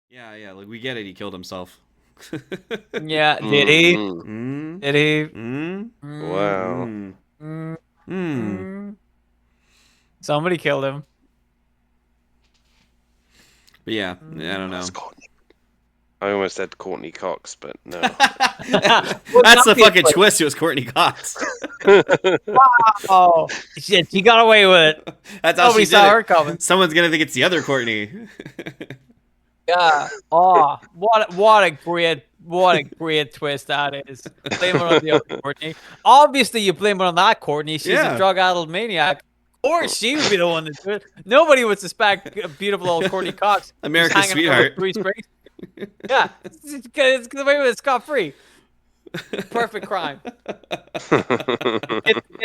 Yeah. Like we get it. He killed himself. Yeah, did he? Mm, Did he? mm, Mm, Wow. mm, mm, mm. mm. Somebody killed him. But yeah, I don't Mm. That's know. Courtney. I almost said Courtney Cox, but no. Well, That's the fucking obviously. twist. It was Courtney Cox. Oh, shit! She got away with it. That's how Nobody she did saw her it. coming. Someone's gonna think it's the other Courtney. Yeah. Oh, what a great twist that is. Blame it on the other Courtney. Obviously, you blame it on that Courtney. She's a Yeah. drug-addled maniac. Or she would be the one to do it. Nobody would suspect beautiful old Courtney Cox who's America's hanging out with sweetheart. Bruce Springsteen. Yeah, it's the way it's scot-free. Perfect crime. Get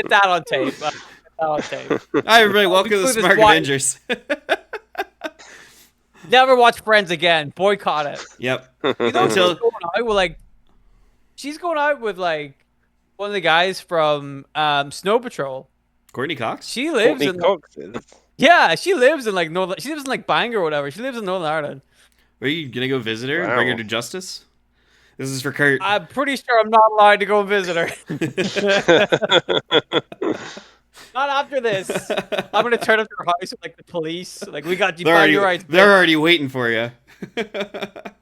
that on tape. Get that on tape. Hi everybody, welcome to the Include his Smark wife. Avengers. Never watch Friends again. Boycott it. Yep. You know, Until she's going out with she's going out with one of the guys from Snow Patrol. Courtney Cox. She lives Courtney in Cox is. yeah, she lives in she lives in Bangor or whatever. She lives in Northern Ireland. Are you gonna go visit her and Wow. bring her to justice? This is for Kurt. I'm pretty sure I'm not allowed to go visit her. Not after this. I'm gonna turn up to her house with the police. Like, we got you by your rights. They're already waiting for you.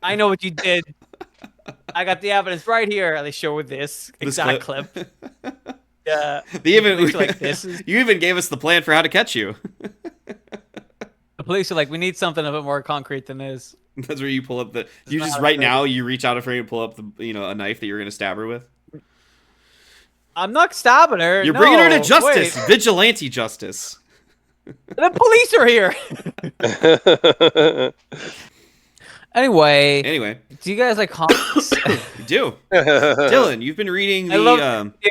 I know what you did. I got the evidence right here. And they show with this exact clip. Yeah. They even police are like, "This is-" you even gave us the plan for how to catch you. The police are like, we need something a bit more concrete than this. That's where you pull up the. You not just how right to now you reach out a frame and pull up the a knife that you're gonna stab her with. I'm not stabbing her. You're bringing her to No, justice, wait. vigilante justice. The police are here. Anyway, do you guys like comics? You do, Dylan. You've been reading the. Yeah.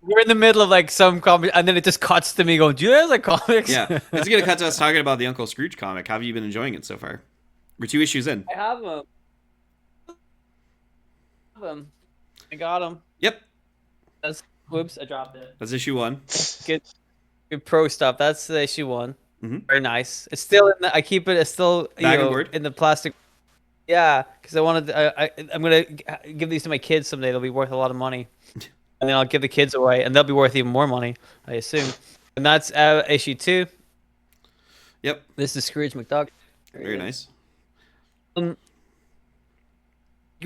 We're in the middle of some comic, and then it just cuts to me going, "Do you guys like comics?" Yeah, it's gonna cut to us talking about the Uncle Scrooge comic. How have you been enjoying it so far? We're 2 issues in. I have them. I got them. Yep. Whoops, I dropped it. That's issue 1. Good pro stuff. That's the issue 1. Mhm. Very nice. It's still in the. I keep it. It's still Bag and board? in the plastic. Yeah, because I wanted. I'm gonna give these to my kids someday. They'll be worth a lot of money, and then I'll give the kids away, and they'll be worth even more money, I assume. And that's issue 2. Yep. This is Scrooge McDuck. Very nice. You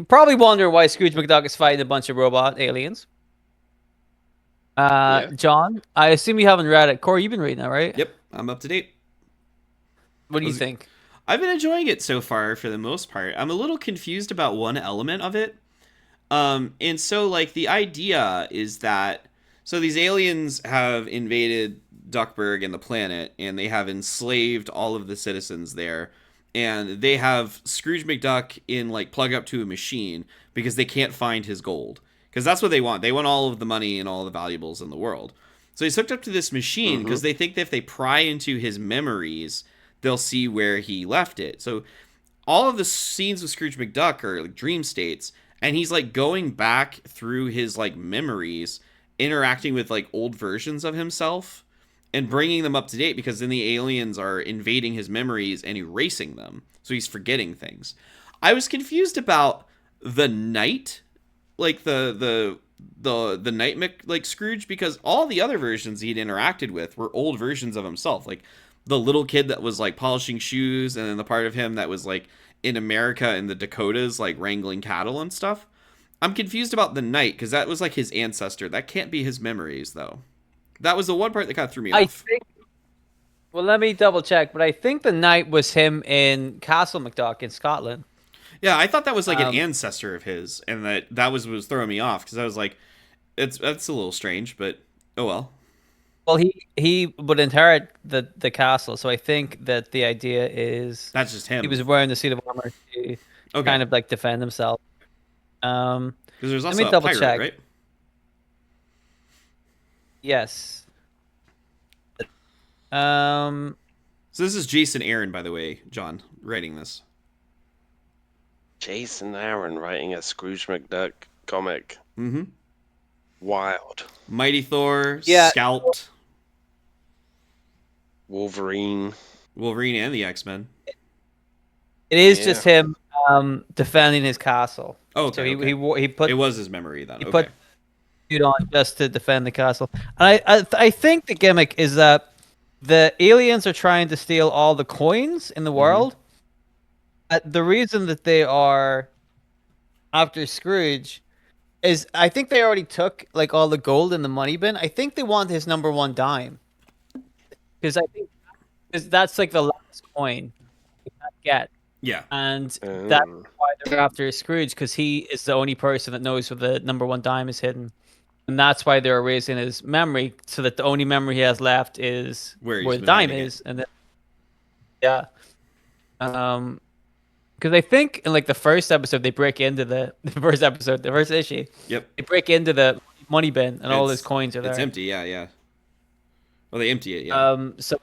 probably wonder why Scrooge McDuck is fighting a bunch of robot aliens. Yeah. John, I assume you haven't read it. Corey, you've been reading that, right? Yep. I'm up to date. What do you think? I've been enjoying it so far for the most part. I'm a little confused about one element of it. And so the idea is that these aliens have invaded Duckburg and the planet, and they have enslaved all of the citizens there, and they have Scrooge McDuck plug up to a machine because they can't find his gold, because that's what they want. They want all of the money and all the valuables in the world. So he's hooked up to this machine because they think that if they pry into his memories, they'll see where he left it. So all of the scenes with Scrooge McDuck are dream states, and he's going back through his memories, interacting with old versions of himself and bringing them up to date, because then the aliens are invading his memories and erasing them. So he's forgetting things. I was confused about the Knight, the Night Scrooge, because all the other versions he'd interacted with were old versions of himself. The little kid that was polishing shoes, and then the part of him that was in America and the Dakotas wrangling cattle and stuff. I'm confused about the Knight, because that was his ancestor. That can't be his memories, though. That was the one part that kind of threw me off. Well, let me double check, but I think the Knight was him in Castle McDuck in Scotland. Yeah, I thought that was an ancestor of his, and that was throwing me off, because I was that's a little strange, but oh well. Well, he would inherit the castle, so I think that the idea is that's just him. He was wearing the suit of armor to kind of defend himself. Because there's also let me a double pirate, check. right? Yes. So this is Jason Aaron, by the way, John, writing this. Jason Aaron writing a Scrooge McDuck comic. Mm-hmm. Wild. Mighty Thor, Yeah. Scalped, Wolverine and the X-Men. It is Yeah. just him defending his castle. Oh, okay. So he okay. he put It was his memory then. he Okay. put suit on just to defend the castle. And I think the gimmick is that the aliens are trying to steal all the coins in the world. The reason that they are after Scrooge is I think they already took like all the gold in the money bin. I think they want his number one dime because I think because that's like the last coin they can't get, Yeah. and that's Oh. why they're after Scrooge because he is the only person that knows where the number one dime is hidden. And that's why they're erasing his memory, so that the only memory he has left is Where he's where the been dime hiding it. is. And then, yeah, because I think in like the first episode they break into the first issue. Yep. They break into the money bin, and all his coins are there. It's empty. Yeah. Yeah. Well, they empty it. Yeah. So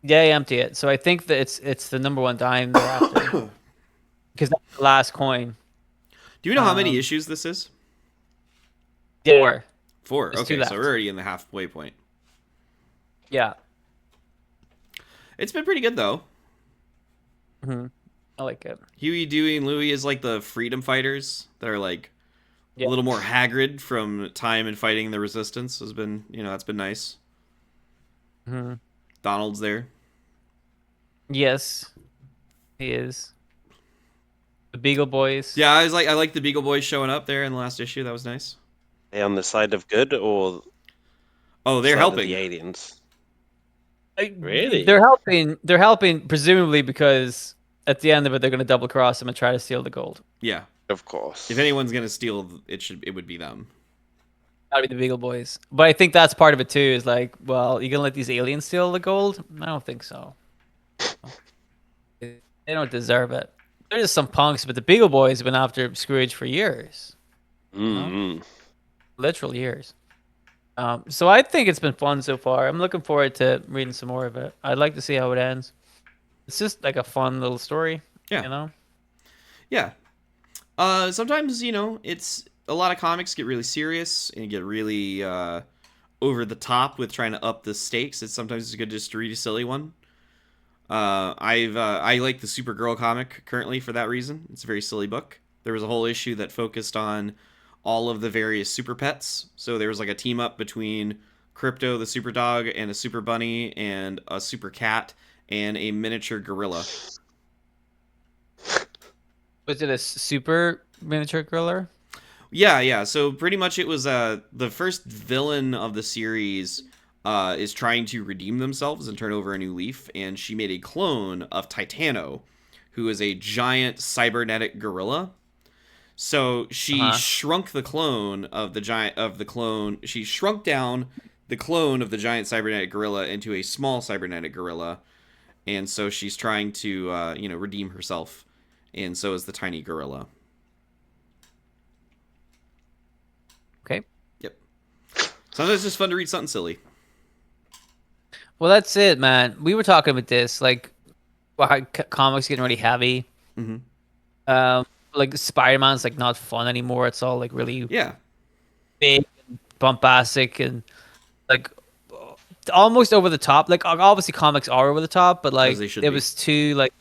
yeah, they empty it. So I think that it's the number one dime they're after because that's the last coin. Do you know how many issues this is? 4. 4. There's Okay, 2 so we're already in the halfway point. Yeah. It's been pretty good though. I like it. Huey, Dewey, and Louie is like the freedom fighters that are like a little more haggard from time and fighting the resistance. Has been, that's been nice. Donald's there. Yes, he is. The Beagle Boys. Yeah, I like the Beagle Boys showing up there in the last issue. That was nice. Are they on the side of good or Oh, they're side of helping. the aliens? Really? They're helping. They're helping presumably because at the end of it, they're going to double cross them and try to steal the gold. Yeah. Of course. If anyone's gonna steal, it would be them. Gotta be the Beagle Boys. But I think that's part of it too. Is like, well, you gonna let these aliens steal the gold? I don't think so. They don't deserve it. They're just some punks. But the Beagle Boys have been after Scrooge for years. Mm-hmm. Literal years. So I think it's been fun so far. I'm looking forward to reading some more of it. I'd like to see how it ends. It's just like a fun little story. Yeah. Yeah. Sometimes, it's a lot of comics get really serious and get really over the top with trying to up the stakes. Sometimes it's good just to read a silly one. I like the Supergirl comic currently for that reason. It's a very silly book. There was a whole issue that focused on all of the various super pets. So there was like a team up between Crypto, the super dog, and a super bunny, and a super cat, and a miniature gorilla. Was it a super miniature gorilla? Yeah. So pretty much it was the first villain of the series is trying to redeem themselves and turn over a new leaf, and she made a clone of Titano, who is a giant cybernetic gorilla. So she shrunk the clone of the clone. She shrunk down the clone of the giant cybernetic gorilla into a small cybernetic gorilla, and so she's trying to redeem herself, and so is the tiny gorilla. Okay. Yep. Sometimes it's just fun to read something silly. Well, that's it, man. We were talking about this, like, how comics getting really heavy. Like Spider-Man's like not fun anymore. It's all like really big, and bombastic, and like almost over the top. Like obviously comics are over the top, but like it was too like.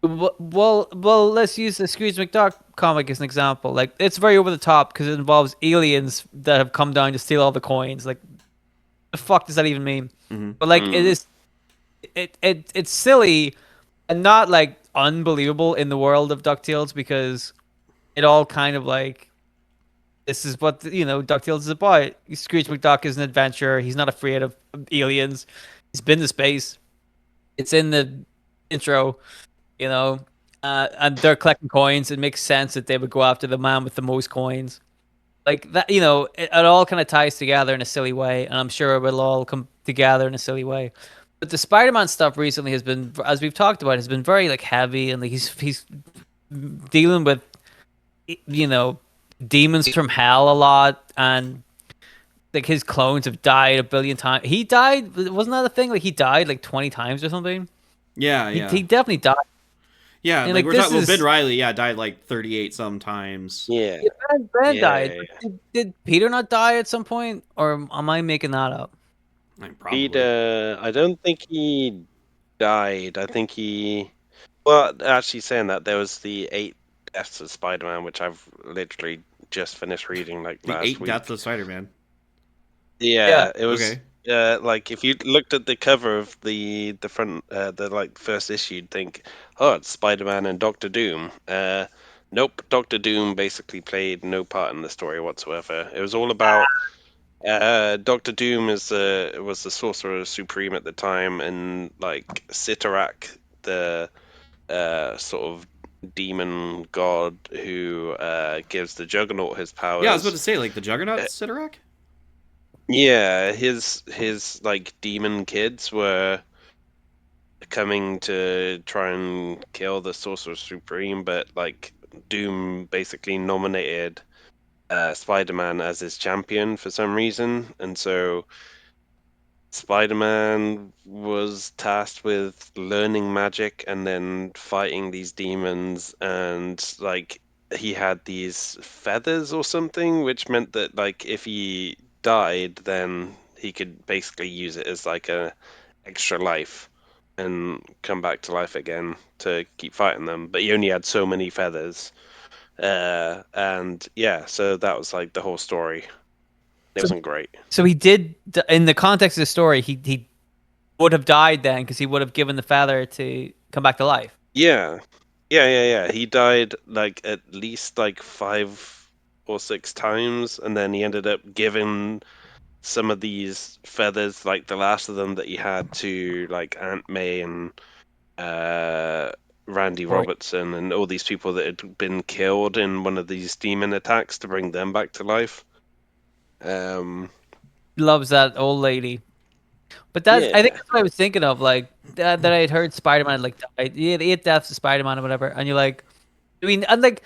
Well, let's use the Scrooge McDuck comic as an example. Like it's very over the top because it involves aliens that have come down to steal all the coins. Like, the fuck does that even mean? But like it is, it's silly and not like unbelievable in the world of DuckTales because it all kind of like this is what DuckTales is about. Scrooge McDuck is an adventurer. He's not afraid of aliens. He's been to space. It's in the intro, and they're collecting coins. It makes sense that they would go after the man with the most coins. Like that, it all kind of ties together in a silly way, and I'm sure it will all come together in a silly way. But the Spider-Man stuff recently has been, as we've talked about, has been very like heavy, and like he's dealing with, demons from hell a lot, and like his clones have died a billion times. He died, wasn't that a thing? Like he died like 20 times or something. Yeah. He definitely died. Yeah, and like we're talking. Well, Ben Reilly, died like 38 sometimes. Yeah, Ben died. Did Peter not die at some point, or am I making that up? Peter, I don't think he died. I think he Well, actually, saying that, there was the 8 Deaths of Spider-Man, which I've literally just finished reading like The last Eight week. Deaths of Spider-Man. Yeah. Yeah, it was Okay. like if you looked at the cover of the front the like first issue, you'd think, oh, it's Spider-Man and Doctor Doom. Nope, Doctor Doom basically played no part in the story whatsoever. It was all about Doctor Doom was the Sorcerer Supreme at the time, and like Sitarak, the sort of demon god who gives the Juggernaut his Yeah, I was about to powers. say like the Juggernaut Sidorak. Yeah, his like demon kids were coming to try and kill the Sorcerer Supreme, but like Doom basically nominated Spider-Man as his champion for some reason, and so Spider-Man was tasked with learning magic and then fighting these demons, and like he had these feathers or something, which meant that like if he died, then he could basically use it as like a extra life and come back to life again to keep fighting them. But he only had so many feathers. And yeah, so that was like the whole story. It So, wasn't great. so he did, in the context of the story, he would have died then because he would have given the feather to come back to life. Yeah. Yeah. He died like at least like 5 or 6 times, and then he ended up giving some of these feathers, like the last of them that he had, to like Aunt May and uh, Randy Or Robertson and all these people that had been killed in one of these demon attacks to bring them back to life. Um, he loves that old lady. But I think yeah. that's what I was thinking of, like that I had heard Spider-Man like died. Yeah, the 8 deaths of Spider-Man or whatever, and you're like, I mean, and like,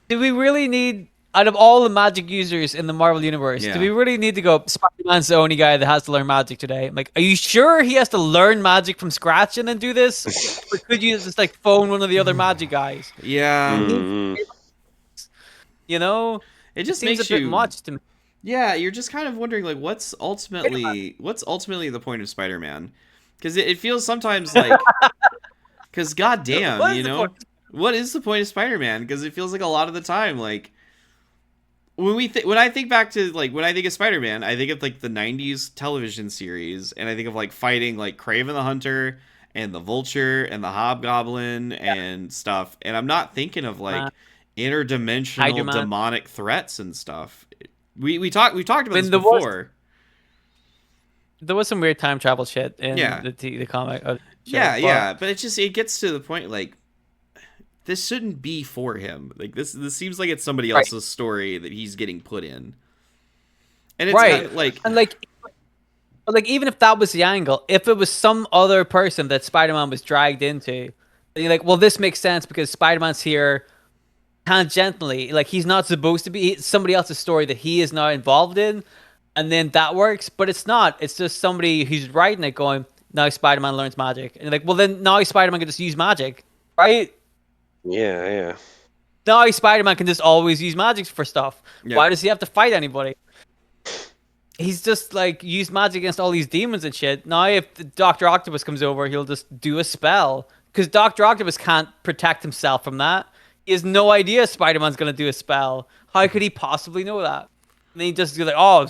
do we really need, out of all the magic users in the Marvel universe, do Yeah. we really need to go? Spider-Man's the only guy that has to learn magic today. I'm like, are you sure he has to learn magic from scratch and then do this, or could you just like phone one of the other magic guys? Yeah. Mm, You know, It it just seems a makes bit you. much to me. Yeah, you're just kind of wondering like what's ultimately the point of Spider-Man? Because it feels sometimes like because goddamn, What is the point? what is the point of Spider-Man? Because it feels like a lot of the time like when I think back to like when I think of Spider-Man, I think of like the '90s television series, and I think of like fighting like Kraven the Hunter and the Vulture and the Hobgoblin and stuff, and I'm not thinking of Man, like Hydra interdimensional Man. demonic threats and stuff. We talked I about this mean, before. there was some weird time travel shit in Yeah, the comic show, but yeah, but it gets to the point like this shouldn't be for him. Like this seems like it's somebody right, else's story that he's getting put in, and it's kind right, of like and like, but like even if that was the angle, if it was some other person that Spider-Man was dragged into, then you're like, well, this makes sense because Spider-Man's here tangentially, like he's not supposed to be, it's somebody else's story that he is not involved in, and then that works. But it's not. It's just somebody who's writing it going, now Spider-Man learns magic, and you're like, well, then now Spider-Man can just use magic, right? yeah. Now Spider-Man can just always use magic for stuff. yeah. Why does he have to fight anybody? He's just like used magic against all these demons and shit. Now if the Doctor Octopus comes over, he'll just do a spell because Doctor Octopus can't protect himself from that. He has no idea Spider-Man's gonna do a spell. How could he possibly know that? And then he just be like, "Oh,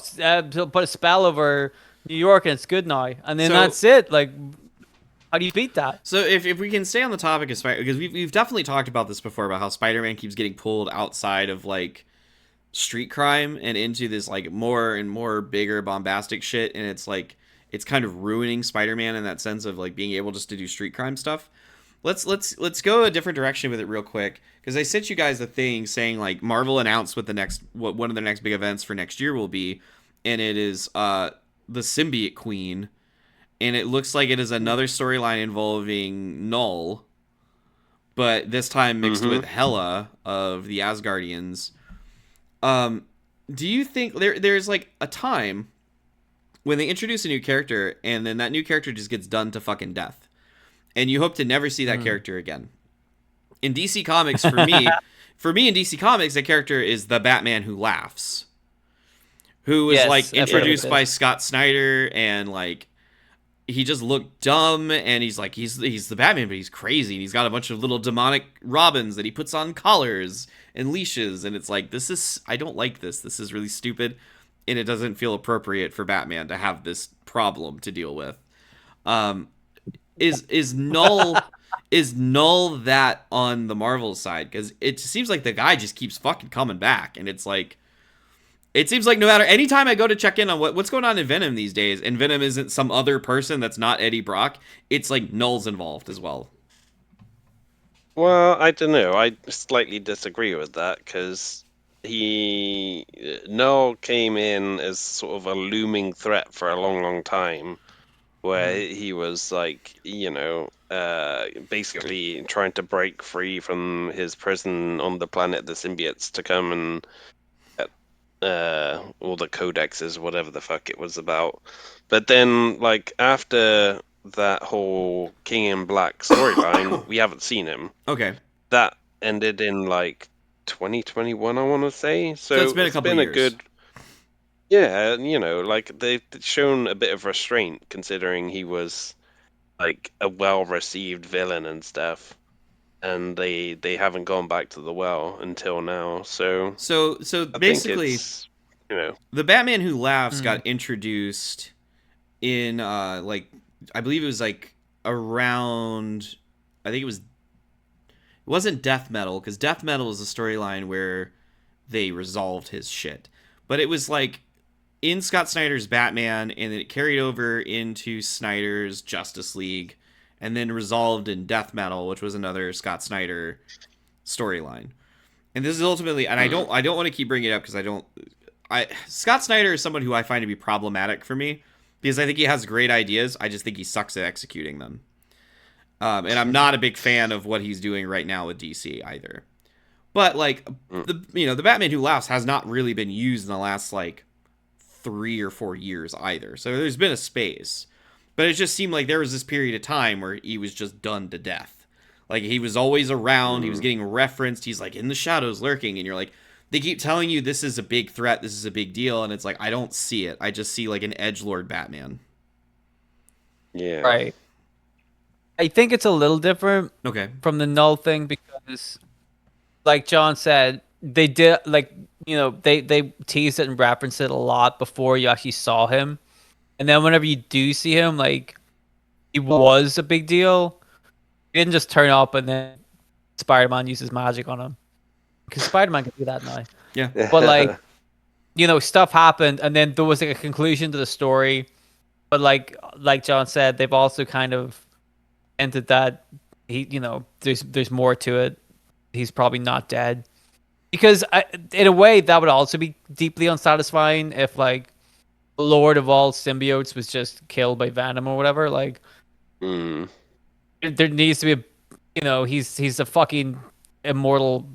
he'll put a spell over New York and it's good now," and then So that's it. Like, how do you beat that? so if we can stay on the topic of Spider, because we've definitely talked about this before about how Spider-Man keeps getting pulled outside of like street crime and into this like more and more bigger bombastic shit, and it's like it's kind of ruining Spider-Man in that sense of like being able just to do street crime stuff. Let's go a different direction with it real quick, because I sent you guys a thing saying like Marvel announced what one of their next big events for next year will be, and it is the Symbiote Queen, and it looks like it is another storyline involving Null, but this time mixed Mm-hmm. with Hela of the Asgardians. Um, do you think there's like a time when they introduce a new character and then that new character just gets done to fucking death, and you hope to never see that Hmm. character again? In DC Comics, for me in DC Comics, that character is the Batman who laughs, who was like Yes, I've heard of introduced by this. Scott Snyder, and like he just looked dumb, and he's like he's the Batman, but he's crazy, and he's got a bunch of little demonic Robins that he puts on collars and leashes, and it's like I don't like this. This is really stupid, and it doesn't feel appropriate for Batman to have this problem to deal with. Is Null is Null that on the Marvel side? Because it seems like the guy just keeps fucking coming back, and it's like. It seems like no matter anytime I go to check in on what's going on in Venom these days, and Venom isn't some other person that's not Eddie Brock, it's like Null's involved as well. Well, I don't know. I slightly disagree with that because Null came in as sort of a looming threat for a long, long time, where he was like, basically trying to break free from his prison on the planet the symbiotes to come and all the codexes, whatever the fuck it was about. But then, like, after that whole King in Black storyline, we haven't seen him. Okay. That ended in, like, 2021, I want to say. So it's been a couple years. Good... Yeah, like, they've shown a bit of restraint, considering he was, like, a well-received villain and stuff. And they haven't gone back to the well until now. So basically, the Batman Who Laughs got introduced in like I believe it was like around I think it wasn't Death Metal, because Death Metal is a storyline where they resolved his shit, but it was like in Scott Snyder's Batman, and then it carried over into Snyder's Justice League. And then resolved in Death Metal, which was another Scott Snyder storyline. And this is ultimately, and I don't want to keep bringing it up because Scott Snyder is someone who I find to be problematic for me, because I think he has great ideas. I just think he sucks at executing them. And I'm not a big fan of what he's doing right now with DC either. But like the Batman Who Laughs has not really been used in the last like 3 or 4 years either. So there's been a space. But it just seemed like there was this period of time where he was just done to death. Like, he was always around. He was getting referenced. He's, like, in the shadows lurking. And you're like, they keep telling you this is a big threat. This is a big deal. And it's like, I don't see it. I just see, like, an edgelord Batman. Yeah. Right. I think it's a little different from the Null thing because, like John said, they did, like, they teased it and referenced it a lot before you actually saw him. And then whenever you do see him, like, he was a big deal. He didn't just turn up and then Spider-Man uses magic on him. Because Spider-Man can do that now. Yeah. But, like, stuff happened, and then there was, like, a conclusion to the story. But, like John said, they've also kind of ended that there's more to it. He's probably not dead. Because, in a way, that would also be deeply unsatisfying if, like, Lord of all symbiotes was just killed by Venom or whatever. Like, there needs to be he's a fucking immortal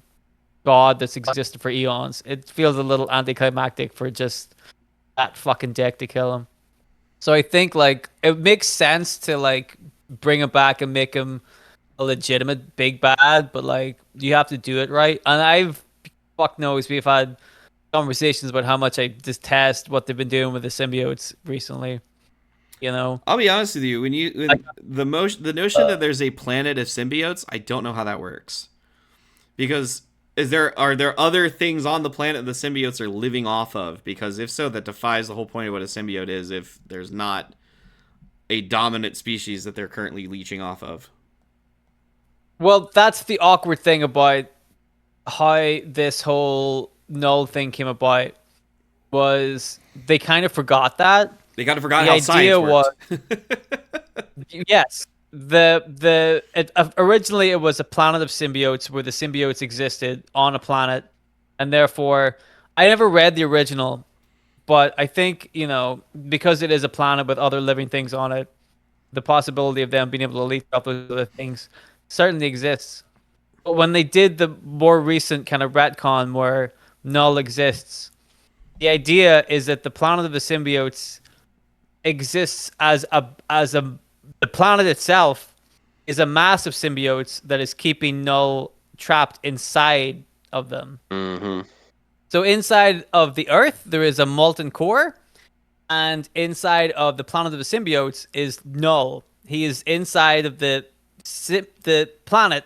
god that's existed for eons. It feels a little anticlimactic for just that fucking dick to kill him. So I think, like, it makes sense to, like, bring him back and make him a legitimate big bad, but, like, you have to do it right. And fuck knows, we've had conversations about how much I detest what they've been doing with the symbiotes recently. I'll be honest with you. The notion that there's a planet of symbiotes, I don't know how that works. Because are there other things on the planet the symbiotes are living off of? Because if so, that defies the whole point of what a symbiote is. If there's not a dominant species that they're currently leeching off of. Well, that's the awkward thing about how this whole Null thing came about, was they kind of forgot that. They kind of forgot how science worked. Yes. Originally it was a planet of symbiotes where the symbiotes existed on a planet, and therefore I never read the original, but I think, because it is a planet with other living things on it, the possibility of them being able to leech off those other things certainly exists. But when they did the more recent kind of retcon where Null exists, the idea is that the planet of the symbiotes exists as the planet itself is a mass of symbiotes that is keeping Null trapped inside of them. Mm-hmm. So inside of the Earth, there is a molten core, and inside of the planet of the symbiotes is Null. He is inside of the planet,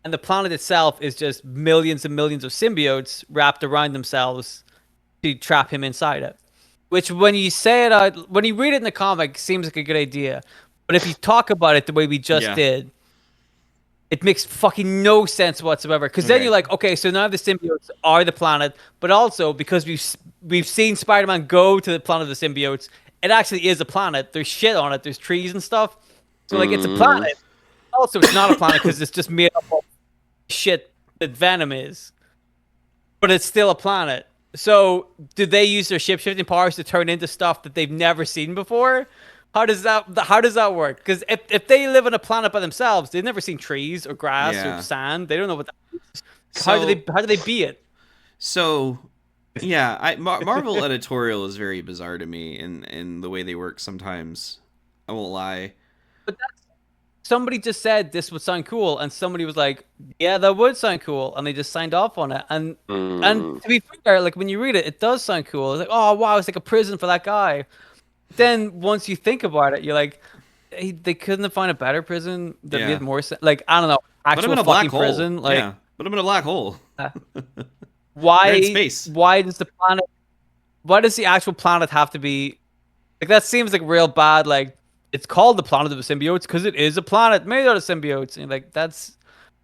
and the planet itself is just millions and millions of symbiotes wrapped around themselves to trap him inside it. Which, when you say it out, when you read it in the comic, seems like a good idea. But if you talk about it the way we just did, it makes fucking no sense whatsoever. Because then you're like, okay, so now the symbiotes are the planet, but also because we've seen Spider-Man go to the planet of the symbiotes, it actually is a planet. There's shit on it. There's trees and stuff. So like, it's a planet. Also, it's not a planet because it's just made up of shit that Venom is. But it's still a planet. So, do they use their shape-shifting powers to turn into stuff that they've never seen before? How does that work? Because if they live on a planet by themselves, they've never seen trees or grass or sand. They don't know what that is. How do they be it? So, yeah, Marvel editorial is very bizarre to me in the way they work sometimes. I won't lie. But somebody just said this would sound cool, and somebody was like, "Yeah, that would sound cool," and they just signed off on it. And to be fair, like when you read it, it does sound cool. It's like, oh wow, it's like a prison for that guy. Then once you think about it, you're like, hey, they couldn't have found a better prison that made more sense. Like, I don't know, actual fucking prison. Like, put him in a black hole. Why? In space. Why does the planet? Why does the actual planet have to be? Like, that seems like real bad. Like, it's called the planet of the symbiotes because it is a planet made out of symbiotes. And like,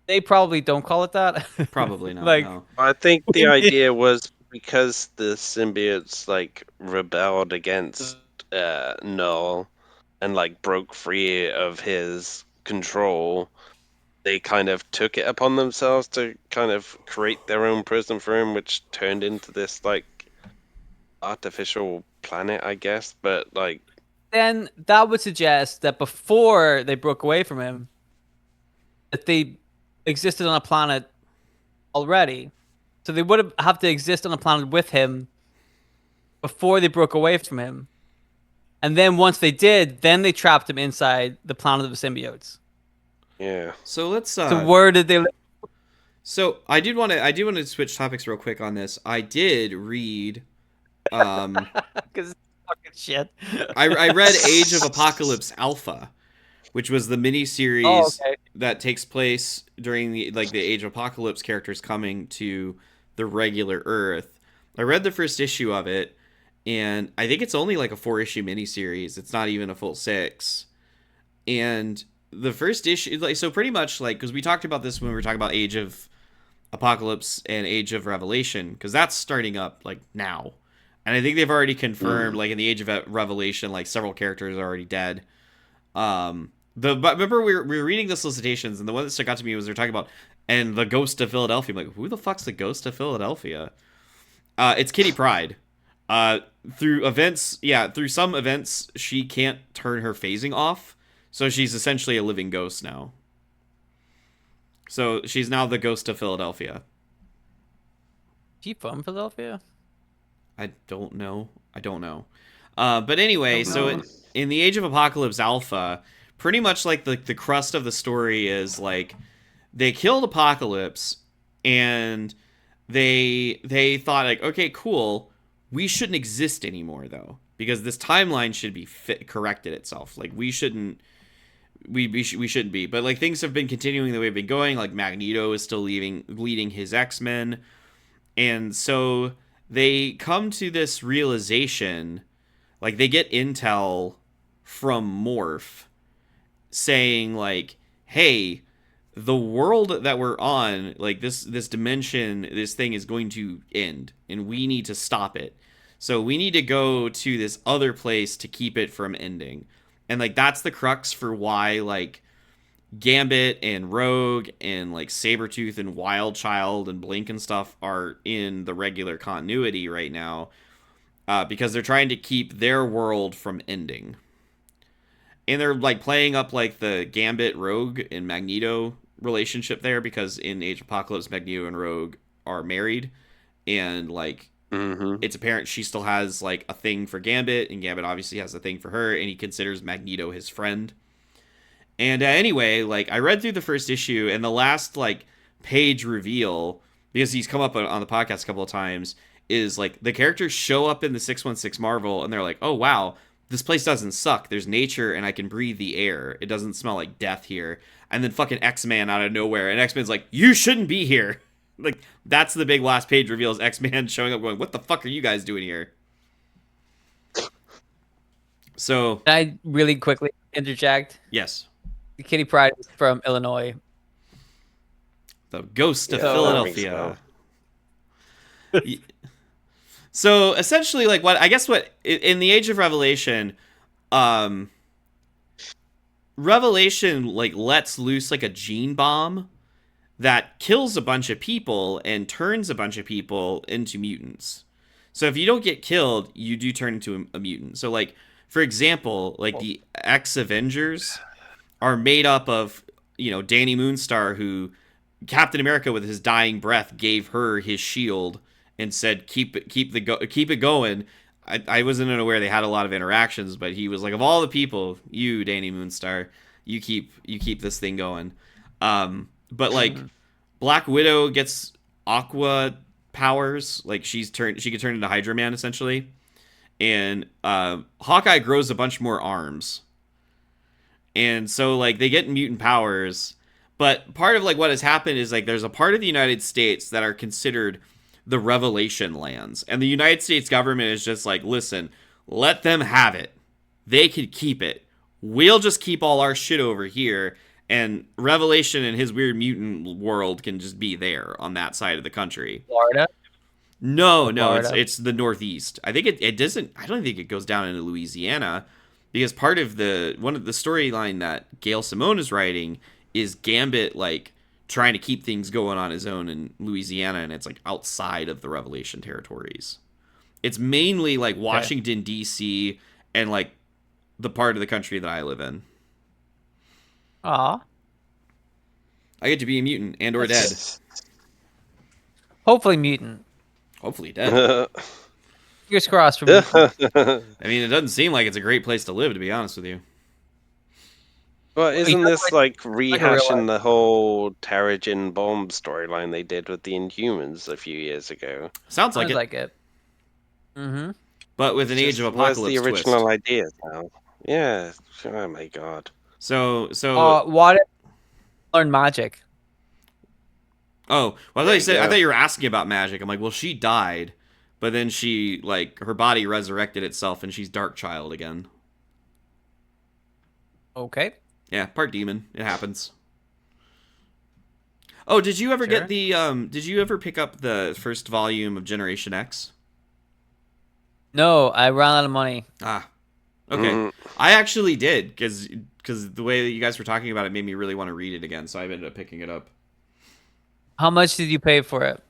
they probably don't call it that. Probably not. Like, no. I think the idea was because the symbiotes like rebelled against Null and like broke free of his control, they kind of took it upon themselves to kind of create their own prison for him, which turned into this like artificial planet, I guess. But like, then that would suggest that before they broke away from him, that they existed on a planet already. So they would have to exist on a planet with him before they broke away from him. And then once they did, then they trapped him inside the planet of the symbiotes. Yeah. So let's. So where did they live? So I do want to switch topics real quick on this. I did read. Because it's fucking shit. I read Age of Apocalypse Alpha, which was the miniseries that takes place during the Age of Apocalypse characters coming to the regular Earth. I read the first issue of it, and I think it's only like a 4-issue miniseries. It's not even a full 6. And the first issue, like, so pretty much like, because we talked about this when we were talking about Age of Apocalypse and Age of Revelation, because that's starting up like now. And I think they've already confirmed, like in the Age of Revelation, like several characters are already dead. But remember we were reading the solicitations, and the one that stuck out to me was they're talking about and the Ghost of Philadelphia. I'm like, who the fuck's the Ghost of Philadelphia? It's Kitty Pryde. Through some events, she can't turn her phasing off, so she's essentially a living ghost now. So she's now the Ghost of Philadelphia. Is she from Philadelphia? I don't know. But anyway, so in the Age of Apocalypse Alpha, pretty much like the crust of the story is like they killed Apocalypse, and they thought like, okay, cool, we shouldn't exist anymore though, because this timeline should be corrected itself. Like we shouldn't be. But like things have been continuing the way they've been going. Like Magneto is still leading his X-Men, and so they come to this realization, like they get intel from Morph saying like, hey, the world that we're on, like this dimension, this thing is going to end, and we need to stop it. So we need to go to this other place to keep it from ending. And like that's the crux for why like Gambit and Rogue and like Sabretooth and Wild Child and Blink and stuff are in the regular continuity right now, because they're trying to keep their world from ending. And they're like playing up like the Gambit, Rogue, and Magneto relationship there, because in Age of Apocalypse, Magneto and Rogue are married, and like it's apparent she still has like a thing for Gambit, and Gambit obviously has a thing for her, and he considers Magneto his friend. And anyway, like I read through the first issue, and the last like page reveal, because he's come up on the podcast a couple of times, is like the characters show up in the 616 Marvel and they're like, oh wow, this place doesn't suck. There's nature and I can breathe the air. It doesn't smell like death here. And then fucking X-Man out of nowhere, and X-Man's like, you shouldn't be here. Like, that's the big last page reveal is X-Man showing up going, what the fuck are you guys doing here? So... Can I really quickly interject? Yes. Kitty Pryde is from Illinois. The ghost of Yeah, Philadelphia. So essentially, like what in the Age of Revelation, Revelation like lets loose like a gene bomb that kills a bunch of people and turns a bunch of people into mutants. So if you don't get killed, you do turn into a mutant. So like for example, like the X Avengers are made up of, you know, Danny Moonstar, who Captain America with his dying breath gave her his shield and said keep it going. I wasn't aware they had a lot of interactions, but he was like, of all the people, you Danny Moonstar, you keep this thing going. But like Black Widow gets aqua powers, like she could turn into Hydra Man essentially, and Hawkeye grows a bunch more arms, and so like they get mutant powers. But part of like what has happened is like there's a part of the United States that are considered the Revelation lands, and the United States government is just like, listen, let them have it. They could keep it. We'll just keep all our shit over here, and Revelation and his weird mutant world can just be there on that side of the country. Florida? No, Florida. it's the Northeast. I think it doesn't. I don't think it goes down into Louisiana, because part of one of the storyline that Gail Simone is writing is Gambit like trying to keep things going on his own in Louisiana, and it's like outside of the Revelation territories. It's mainly like Washington D.C. and like the part of the country that I live in. Aw. I get to be a mutant and or dead. Hopefully mutant. Hopefully dead. Fingers crossed for me. I mean, it doesn't seem like it's a great place to live, to be honest with you. Well, isn't this like a real rehashing life. the whole Terrigen bomb storyline they did with the Inhumans a few years ago? Sounds like Sounds it, like it. Mm-hmm. but with an Age of Where's Apocalypse the original twist. idea now? Yeah. Oh my god. So What if learn magic? oh, well, There you I go. thought you were asking about magic. I'm like, well, she died, but then she like her body resurrected itself, and she's Darkchild again. Okay. Yeah, part demon. It happens. Oh, did you ever Sure. get the did you ever pick up the first volume of Generation X? No, I ran out of money. Ah. Okay. I actually did cuz the way that you guys were talking about it made me really want to read it again, so I ended up picking it up. How much did you pay for it?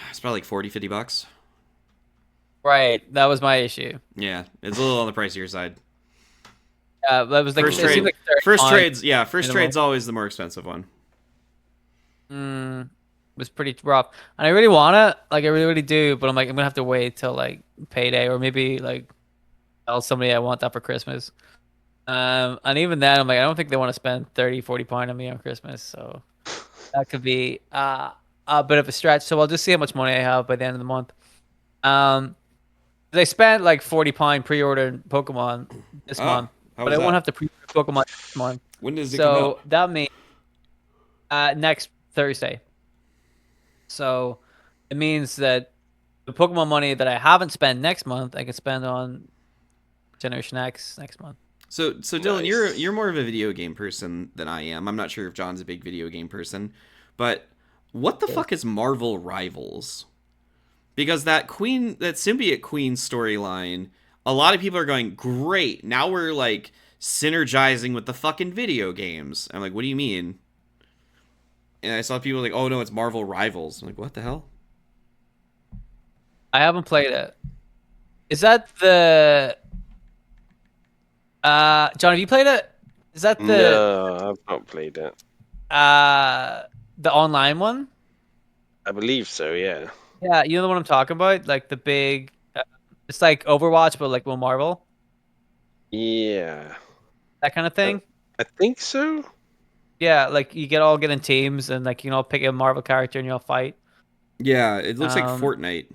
It's probably like 40, 50 bucks. Right, that was my issue. Yeah, it's a little on the pricier side. That was like First it trade, seemed like first $30 trades, yeah, first minimum. trade's always the more expensive one. Was pretty rough, and I really want it. Like I really, really do, but I'm like I'm gonna have to wait till like payday, or maybe like tell somebody I want that for Christmas. And even then, I'm like I don't think they want to spend 30, 40 pound on me on Christmas, so that could be a bit of a stretch. So I'll just see how much money I have by the end of the month. They spent like 40 pound pre-ordering Pokemon this month, how but was I won't that? have to pre-order Pokemon this month. When does it come So out? that means next Thursday. So it means that the Pokemon money that I haven't spent next month, I can spend on Generation X next month. So Dylan, Nice. you're more of a video game person than I am. I'm not sure if John's a big video game person, but what the fuck is Marvel Rivals? Because that symbiote queen storyline, a lot of people are going, great, now we're like synergizing with the fucking video games. I'm like, what do you mean? And I saw people like, oh no, it's Marvel Rivals. I'm like, what the hell? I haven't played it. Is that the John, have you played it? Is that the No, I've not played it. the online one? I believe so, yeah. Yeah, you know the one I'm talking about? Like the big it's like Overwatch but like more Marvel. Yeah. That kind of thing. I think so. Yeah, like you get in teams and like you know pick a Marvel character and you all fight. Yeah, it looks like Um, Fortnite.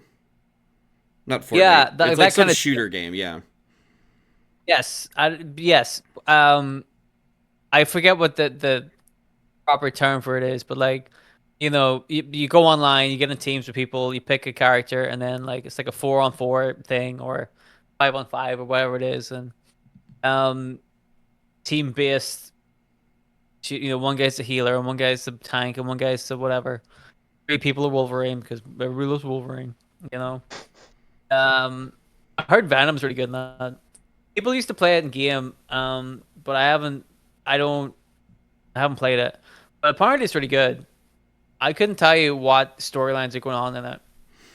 Not yeah, Fortnite. It's like that some kind of shooter game. Yeah. yes, yes. I forget what the proper term for it is, but like, you go online, you get in teams with people, you pick a character, and then like it's like a 4-on-4 thing or 5-on-5 or whatever it is, and um, team based. One guy's a healer, and one guy's a tank, and one guy's a whatever. Three people are Wolverine because everybody loves Wolverine. You know. I heard Venom's really good in that. People used to play it in game, but I haven't. I don't. I haven't played it, but apparently it's really good. I couldn't tell you what storylines are going on in it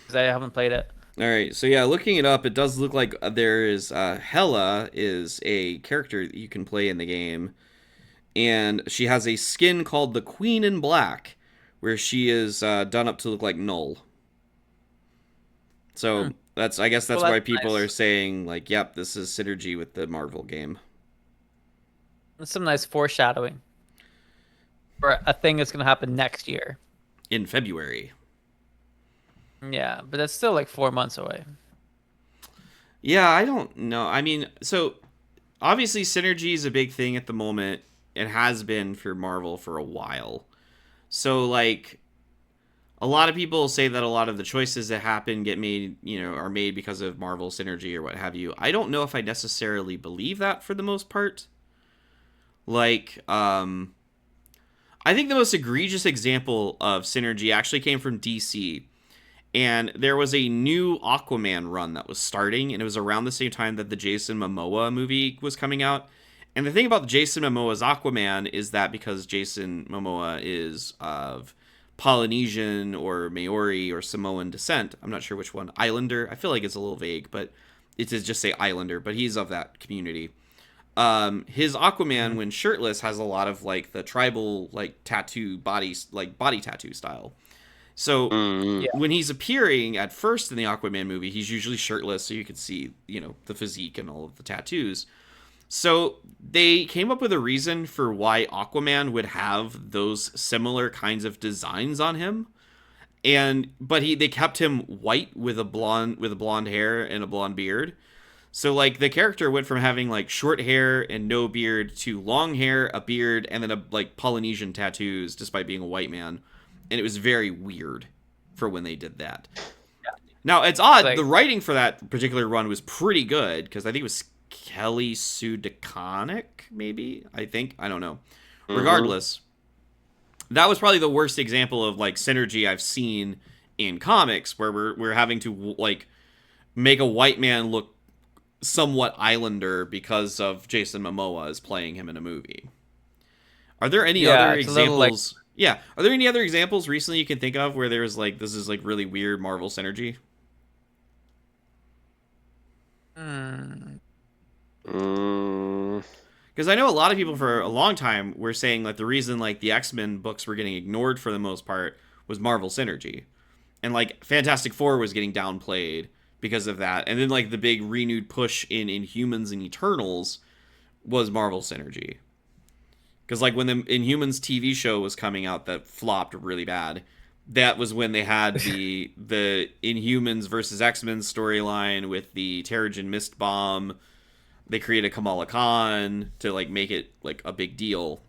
because I haven't played it. All right. So yeah, looking it up, it does look like there is Hela is a character that you can play in the game, and she has a skin called the Queen in Black, where she is done up to look like Null. Hmm. So that's I guess Well, that's why that's people are nice. saying like, yep, this is synergy with the Marvel game That's some nice foreshadowing for a thing that's gonna happen next year. in February. Yeah, but that's still like 4 months away. Yeah, I don't know. I mean, so obviously synergy is a big thing at the moment. It has been for Marvel for a while. So like a lot of people say that a lot of the choices that happen get made, are made because of Marvel synergy or what have you. I don't know if I necessarily believe that for the most part. Like, I think the most egregious example of synergy actually came from DC. And there was a new Aquaman run that was starting, and it was around the same time that the Jason Momoa movie was coming out. And the thing about Jason Momoa's Aquaman is that because Jason Momoa is of Polynesian or Maori or Samoan descent, I'm not sure which one, Islander, I feel like it's a little vague, but it does just say Islander, but he's of that community. His Aquaman, Mhm. when shirtless, has a lot of like the tribal like tattoo body tattoo style. So Mm. Yeah. when he's appearing at first in the Aquaman movie, he's usually shirtless, so you can see, the physique and all of the tattoos. So they came up with a reason for why Aquaman would have those similar kinds of designs on him. But they kept him white with a blonde hair and a blonde beard. So like the character went from having like short hair and no beard to long hair, a beard, and then like Polynesian tattoos despite being a white man. And it was very weird for when they did that. Now it's odd. The Like, writing for that particular run was pretty good because I think it was Kelly Sue DeConnick, maybe. I don't know. Mm-hmm. Regardless, that was probably the worst example of like synergy I've seen in comics, where we're having to like make a white man look somewhat Islander because of Jason Momoa is playing him in a movie. Are there any yeah, other it's a little like, examples? Yeah, are there any other examples recently you can think of where there's like this is like really weird Marvel synergy? hmm, Mm. Because I know a lot of people for a long time were saying that the reason like the X-Men books were getting ignored for the most part was Marvel synergy, and like Fantastic Four was getting downplayed because of that, and then like the big renewed push in Inhumans and Eternals was Marvel synergy. Because like when the Inhumans TV show was coming out that flopped really bad, that was when they had the Inhumans versus X-Men storyline with the Terrigen Mist bomb. They created Kamala Khan to like make it like a big deal.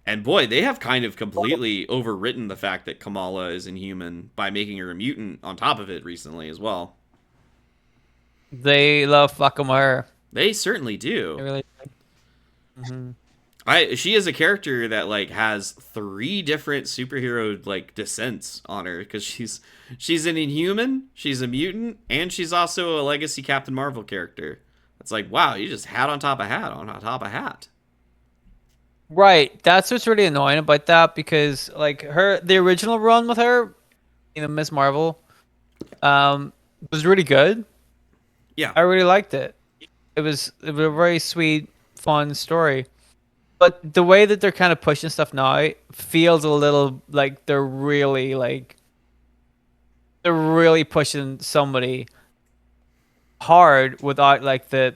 And boy, they have kind of completely overwritten the fact that Kamala is Inhuman by making her a mutant on top of it recently as well. they love fucking her. They certainly They do. really. Hmm. She is a character that like has three different superhero like descents on her because she's an Inhuman, she's a mutant, and she's also a legacy Captain Marvel character. It's like wow, you just hat on top of hat on top of hat. Right. That's what's really annoying about that because like the original run with her, Miss Marvel, um, was really good. Yeah, I really liked it. It was a very sweet, fun story. But the way that they're kind of pushing stuff now feels a little like they're really pushing somebody hard without like the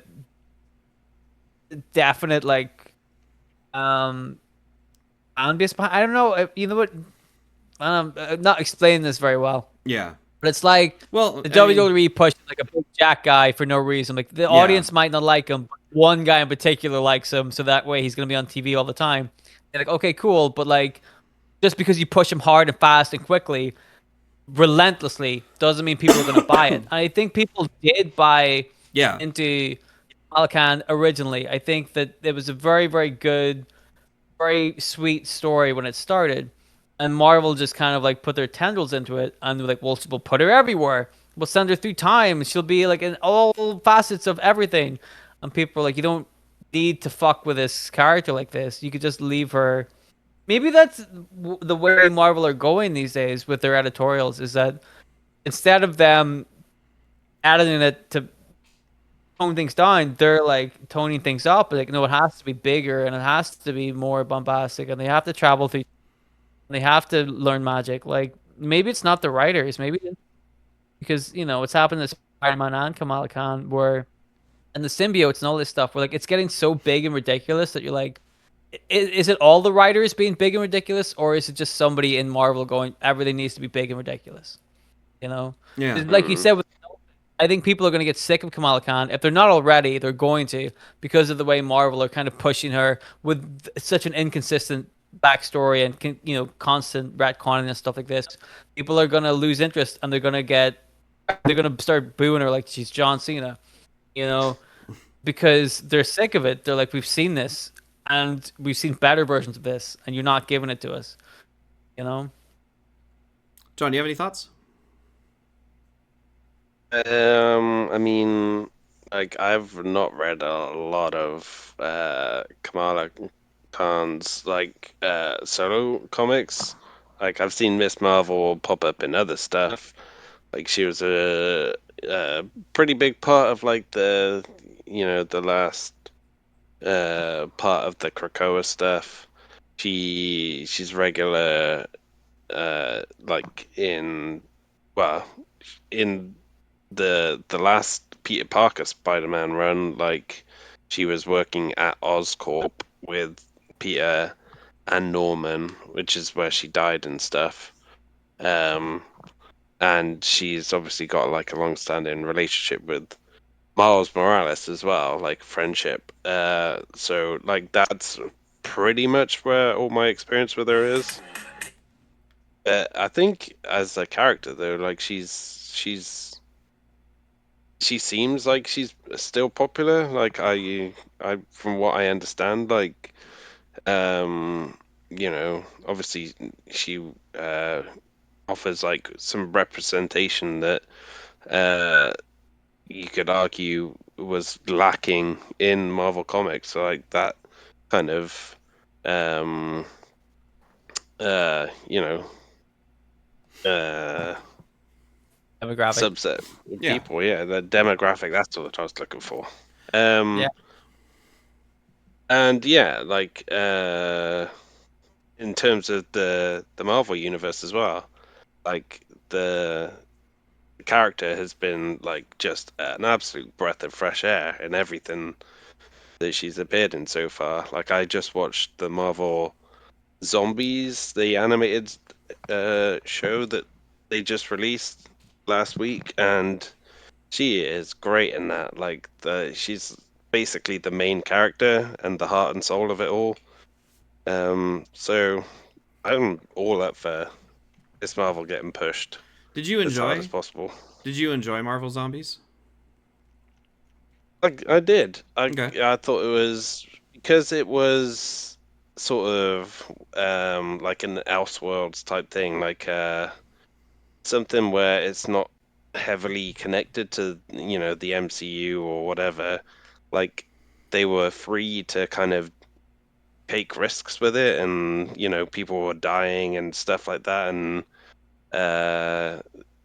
definite like um fan base behind. I don't know. You know what? I'm not explaining this very well. Yeah. But it's like Well, the I mean, WWE pushing like a big Jack guy for no reason. Like the yeah. audience might not like him, but one guy in particular likes him, so that way he's gonna be on TV all the time. And like, okay, cool, but like just because you push him hard and fast and quickly, relentlessly, doesn't mean people are gonna buy it. And I think people did buy Yeah. into Malakan originally. I think that it was a very, very good, very sweet story when it started, and Marvel just kind of like put their tendrils into it, and they're like, we'll put her everywhere. We'll send her through time. She'll be like in all facets of everything. And people are like, you don't need to fuck with this character like this. You could just leave her. Maybe that's the way Marvel are going these days with their editorials. Is that instead of them adding it to tone things down, they're like toning things up. Like, no, it has to be bigger and it has to be more bombastic, and they have to travel through. They have to learn magic. Like maybe it's not the writers, maybe because it's happened to Spider-Man and Kamala Khan, where and the symbiotes and all this stuff, where like it's getting so big and ridiculous that you're like, is it all the writers being big and ridiculous, or is it just somebody in Marvel going everything needs to be big and ridiculous? You know, Yeah. 'Cause like you Mm. said, I think people are going to get sick of Kamala Khan. If they're not already, they're going to because of the way Marvel are kind of pushing her with such an inconsistent backstory and constant retconning and stuff like this. People are going to lose interest and they're going to start booing her like she's John Cena, you know, because they're sick of it. They're like, we've seen this and we've seen better versions of this, and you're not giving it to us, you know. John, do you have any thoughts? I mean, like I've not read a lot of Kamala Khan's like solo comics. Like I've seen Miss Marvel pop up in other stuff. Like she was a pretty big part of like the last part of the Krakoa stuff. She's regular like well in the last Peter Parker Spider-Man run, like she was working at Oscorp with Peter and Norman, which is where she died and stuff. Um, and she's obviously got like a long-standing relationship with Miles Morales as well, like friendship. So like that's pretty much where all my experience with her is. I think as a character though, like she seems like she's still popular. Like I from what I understand, like obviously she offers like some representation that uh you could argue was lacking in Marvel Comics. So like that kind of um you know uh Demographic. subset of Yeah. people, yeah, the demographic, that's what I was looking for. Um Yeah. and yeah, like in terms of the Marvel universe as well, like the character has been like just an absolute breath of fresh air in everything that she's appeared in so far. Like I just watched the Marvel Zombies, the animated show that they just released last week, and she is great in that. Like she's basically the main character and the heart and soul of it all. So I'm all up for this Marvel getting pushed Did you as hard as enjoy? possible. Did you enjoy Marvel Zombies? I did. Okay. I thought it was because it was sort of like an Elseworlds type thing, like something where it's not heavily connected to the MCU or whatever. Like they were free to kind of take risks with it, and people were dying and stuff like that, and uh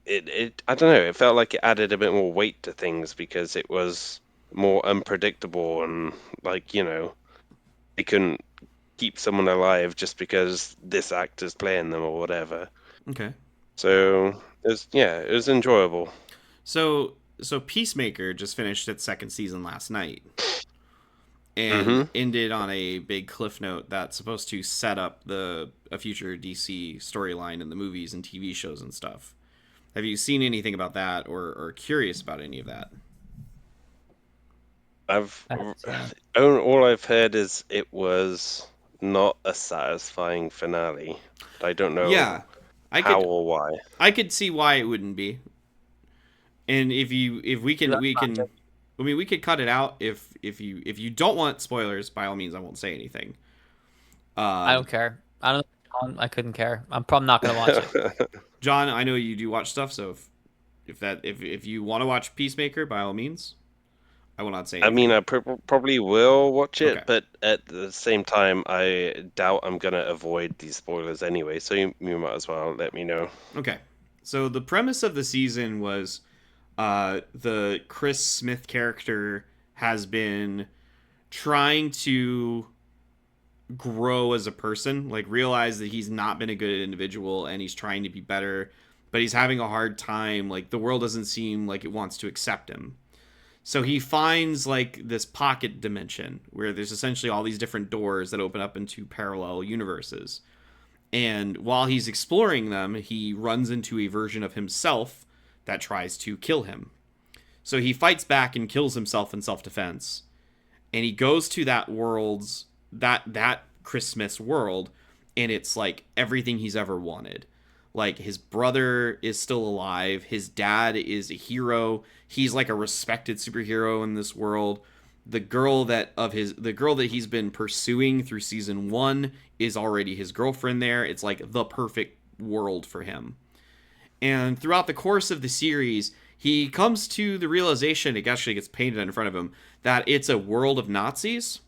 it I don't know, it felt like it added a bit more weight to things because it was more unpredictable, and like they couldn't keep someone alive just because this actor's playing them or whatever. Okay. So it was enjoyable. So Peacemaker just finished its second season last night. and ended on a big cliff note that's supposed to set up a future DC storyline in the movies and TV shows and stuff. Have you seen anything about that, or curious about any of that? All I've heard is it was not a satisfying finale. I don't know Yeah, how or why. I could see why it wouldn't be. And if we can I mean, we could cut it out if you don't want spoilers. By all means, I won't say anything. I don't care. I don't. I couldn't care. I'm probably not gonna watch it. John, I know you do watch stuff, so if you want to watch Peacemaker, by all means, I will not say I anything. mean, I probably will watch it, Okay. but at the same time, I doubt I'm gonna avoid these spoilers anyway. So you might as well let me know. Okay. So the premise of the season was the Chris Smith character has been trying to grow as a person, like realize that he's not been a good individual and he's trying to be better, but he's having a hard time. Like the world doesn't seem like it wants to accept him. So he finds like this pocket dimension where there's essentially all these different doors that open up into parallel universes. And while he's exploring them, he runs into a version of himself that tries to kill him. So he fights back and kills himself in self-defense. And he goes to that world's that Chris Smith's world, and it's like everything he's ever wanted. Like his brother is still alive, his dad is a hero, he's like a respected superhero in this world. The girl that he's been pursuing through season 1 is already his girlfriend there. It's like the perfect world for him. And throughout the course of the series, he comes to the realization, it actually gets painted in front of him, that it's a world of Nazis.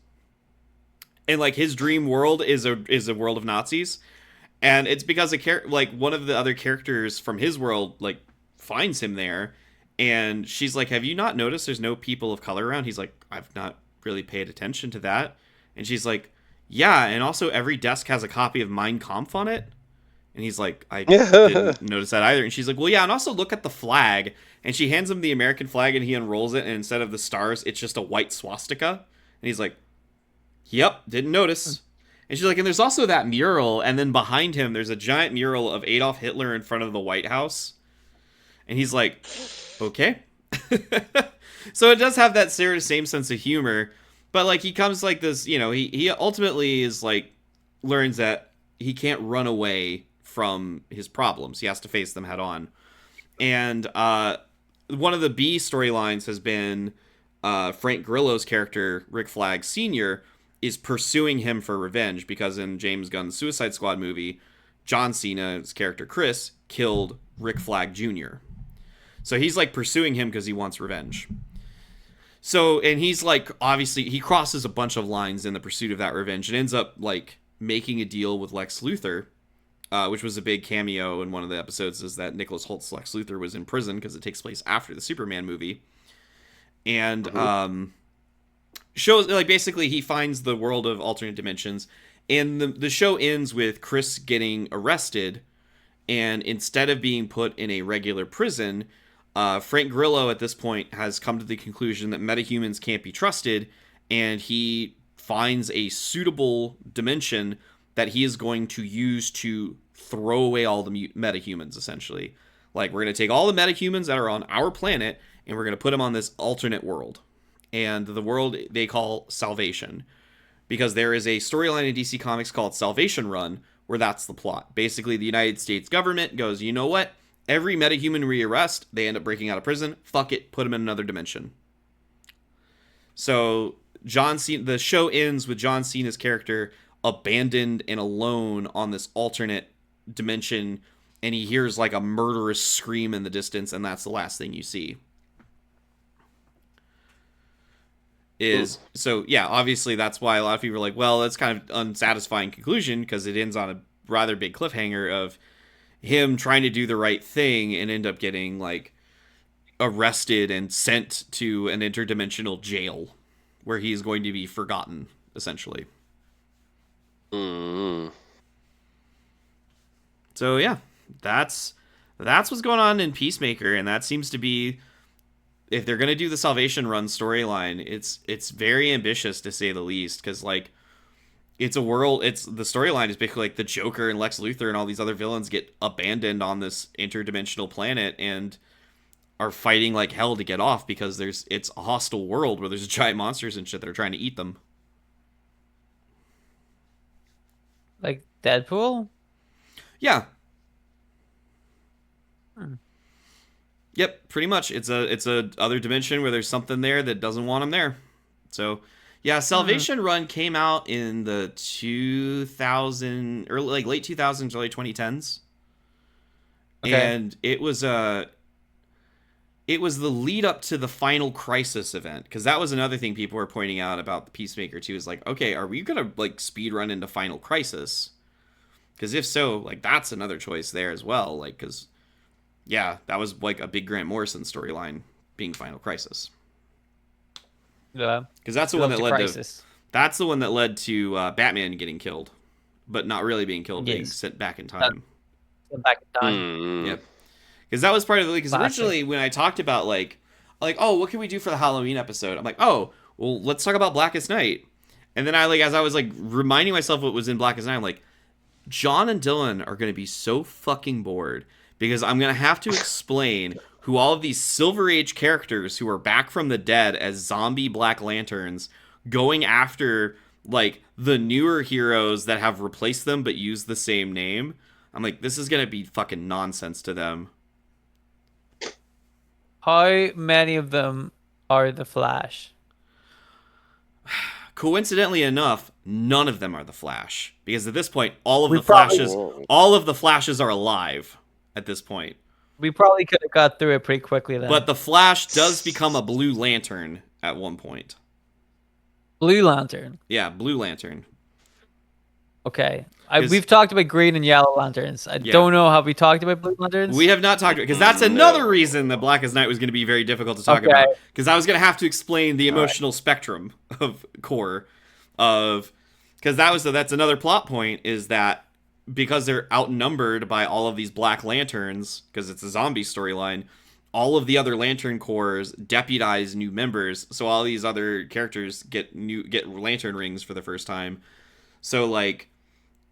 And like his dream world is a world of Nazis. And it's because like one of the other characters from his world like finds him there, and she's like, "Have you not noticed there's no people of color around?" He's like, "I've not really paid attention to that." And she's like, "Yeah, and also every desk has a copy of Mein Kampf on it." And he's like, "I didn't notice that either." And she's like, "Well, yeah, and also look at the flag." And she hands him the American flag, and he unrolls it, and instead of the stars, it's just a white swastika. And he's like, "Yep, didn't notice." And she's like, "And there's also that mural," and then behind him, there's a giant mural of Adolf Hitler in front of the White House. And he's like, "Okay." So it does have that sort of same sense of humor, but like he comes like this, he ultimately is like learns that he can't run away from his problems. He has to face them head on. And one of the B storylines has been Frank Grillo's character, Rick Flag Sr., is pursuing him for revenge because in James Gunn's Suicide Squad movie, John Cena's character Chris killed Rick Flag Jr. So he's like pursuing him because he wants revenge. So, and he's like, obviously, he crosses a bunch of lines in the pursuit of that revenge and ends up like making a deal with Lex Luthor, which was a big cameo in one of the episodes, is that Nicholas Holt's Lex Luthor was in prison because it takes place after the Superman movie. And shows like basically he finds the world of alternate dimensions, and the show ends with Chris getting arrested, and instead of being put in a regular prison, Frank Grillo at this point has come to the conclusion that metahumans can't be trusted, and he finds a suitable dimension that he is going to use to throw away all the metahumans, essentially. Like, we're going to take all the metahumans that are on our planet, and we're going to put them on this alternate world. And the world they call Salvation, because there is a storyline in DC Comics called Salvation Run, where that's the plot. Basically, the United States government goes, you know what? Every metahuman we arrest, they end up breaking out of prison. Fuck it, put them in another dimension. So the show ends with John Cena's character abandoned and alone on this alternate dimension, and he hears like a murderous scream in the distance, and that's the last thing you see. So yeah, obviously that's why a lot of people are like, well, that's kind of unsatisfying conclusion, because it ends on a rather big cliffhanger of him trying to do the right thing and end up getting like arrested and sent to an interdimensional jail where he's going to be forgotten, essentially. So yeah, that's what's going on in Peacemaker, and that seems to be if they're gonna do the Salvation Run storyline, it's very ambitious to say the least, because like it's a world. It's the storyline is basically like the Joker and Lex Luthor and all these other villains get abandoned on this interdimensional planet and are fighting like hell to get off because it's a hostile world where there's giant monsters and shit that are trying to eat them. Like Deadpool? Yeah. Hmm. Yep, pretty much. It's a other dimension where there's something there that doesn't want them there. So, yeah, Salvation Run came out in the 2000 or like late 2000s, early 2010s. Okay. And it was the lead up to the Final Crisis event, because that was another thing people were pointing out about the Peacemaker too, is like, okay, are we gonna like speed run into Final Crisis? Because if so, like that's another choice there as well, like because yeah, that was like a big Grant Morrison storyline being Final Crisis. Yeah. Because that's the one that led Crisis. to that's the one that led to Batman getting killed, but not really being killed, being Yes. sent back in time. Back in time. Yep. Because that was part of the... Because Classic. originally, when I talked about, like, oh, what can we do for the Halloween episode? I'm like, oh, well, let's talk about Blackest Night. And then I, like, as I was, like, reminding myself what was in Blackest Night, I'm like, John and Dylan are going to be so fucking bored because I'm going to have to explain who all of these Silver Age characters who are back from the dead as zombie Black Lanterns going after, like, the newer heroes that have replaced them but use the same name. I'm like, this is going to be fucking nonsense to them. How many of them are the Flash? Coincidentally enough, none of them are the Flash, because at this point, all of We the probably- Flashes are alive at this point. We probably could have got through it pretty quickly then. But the Flash does become a Blue Lantern at one point. Blue Lantern. Yeah, Blue Lantern. Okay. 'Cause- We've talked about Green and Yellow Lanterns. I don't know, have we talked about Blue Lanterns? We have not talked about, because that's another reason that Blackest Night was going to be very difficult to talk about, because I was going to have to explain the emotional spectrum of core of, because that's another plot point, is that because they're outnumbered by all of these Black Lanterns, because it's a zombie storyline, all of the other Lantern Corps deputize new members, so all these other characters get Lantern rings for the first time. So like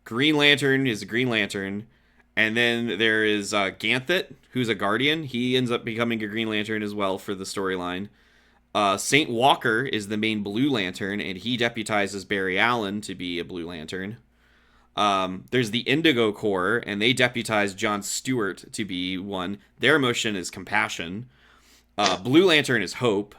Green Lantern is a Green Lantern, and then there is Ganthet, who's a Guardian. He ends up becoming a Green Lantern as well for the storyline. Saint Walker is the main Blue Lantern, and he deputizes Barry Allen to be a Blue Lantern. There's the Indigo Corps, and they deputize John Stewart to be one. Their emotion is compassion. Blue Lantern is hope.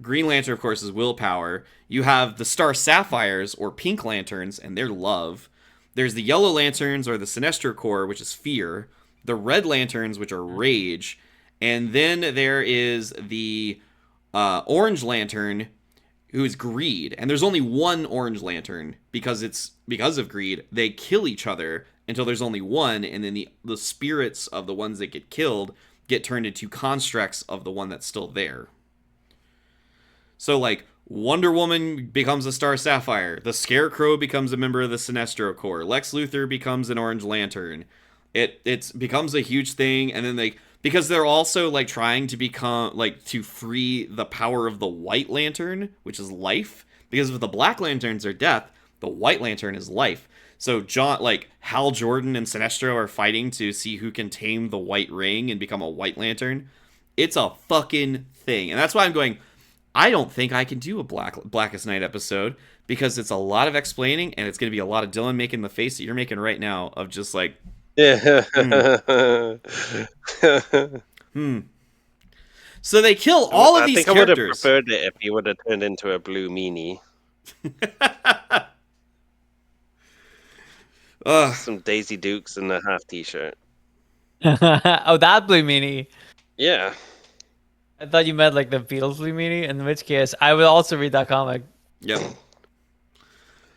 Green Lantern, of course, is willpower. You have the Star Sapphires, or Pink Lanterns, and their love. There's the Yellow Lanterns, or the Sinestro Corps, which is fear. The Red Lanterns, which are rage. And then there is the Orange Lantern, who is greed. And there's only one Orange Lantern, because of greed. They kill each other until there's only one, and then the spirits of the ones that get killed get turned into constructs of the one that's still there. So, like, Wonder Woman becomes a Star Sapphire. The Scarecrow becomes a member of the Sinestro Corps. Lex Luthor becomes an Orange Lantern. It becomes a huge thing, and then because they're also, like, trying to become, like, to free the power of the White Lantern, which is life. Because if the Black Lanterns are death, the White Lantern is life. So Hal Jordan and Sinestro are fighting to see who can tame the White Ring and become a White Lantern. It's a fucking thing. And that's why I'm going, I don't think I can do a Blackest Night episode, because it's a lot of explaining, and it's going to be a lot of Dylan making the face that you're making right now of just like, So they kill all of these characters. I would have preferred it if he would have turned into a blue meanie. Some Daisy Dukes and a half t-shirt. Oh, that Blue Meanie. Yeah. I thought you meant like the Beatles Blue Meanie, in which case I would also read that comic. Yep.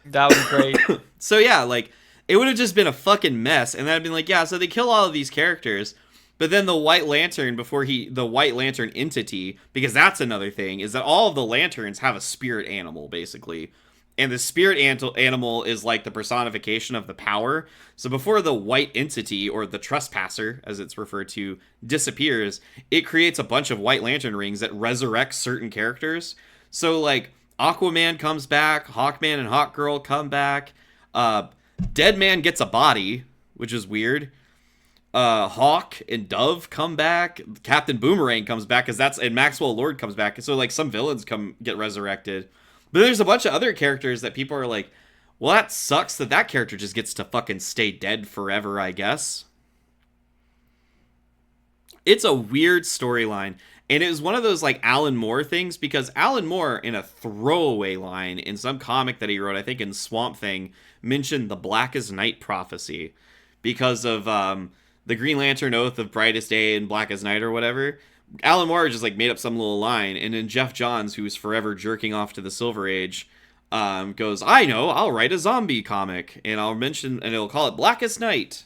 That was great. So yeah, like, it would have just been a fucking mess, and then I'd been like, yeah, so they kill all of these characters, but then the White Lantern, the White Lantern entity, because that's another thing, is that all of the lanterns have a spirit animal, basically. And the spirit animal is like the personification of the power. So before the white entity, or the trespasser, as it's referred to, disappears, it creates a bunch of White Lantern rings that resurrect certain characters. So, like, Aquaman comes back, Hawkman and Hawkgirl come back, Deadman gets a body, which is weird. Hawk and Dove come back. Captain Boomerang comes back, and Maxwell Lord comes back. So, like, some villains get resurrected. But there's a bunch of other characters that people are like, well, that sucks that character just gets to fucking stay dead forever, I guess. It's a weird storyline. And it was one of those, like, Alan Moore things, because Alan Moore, in a throwaway line in some comic that he wrote, I think in Swamp Thing, mentioned the Blackest Night prophecy because of the Green Lantern Oath of Brightest Day and Blackest Night or whatever. Alan Moore just, like, made up some little line, and then Geoff Johns, who's forever jerking off to the Silver Age, goes, I know, I'll write a zombie comic, and it'll call it Blackest Night.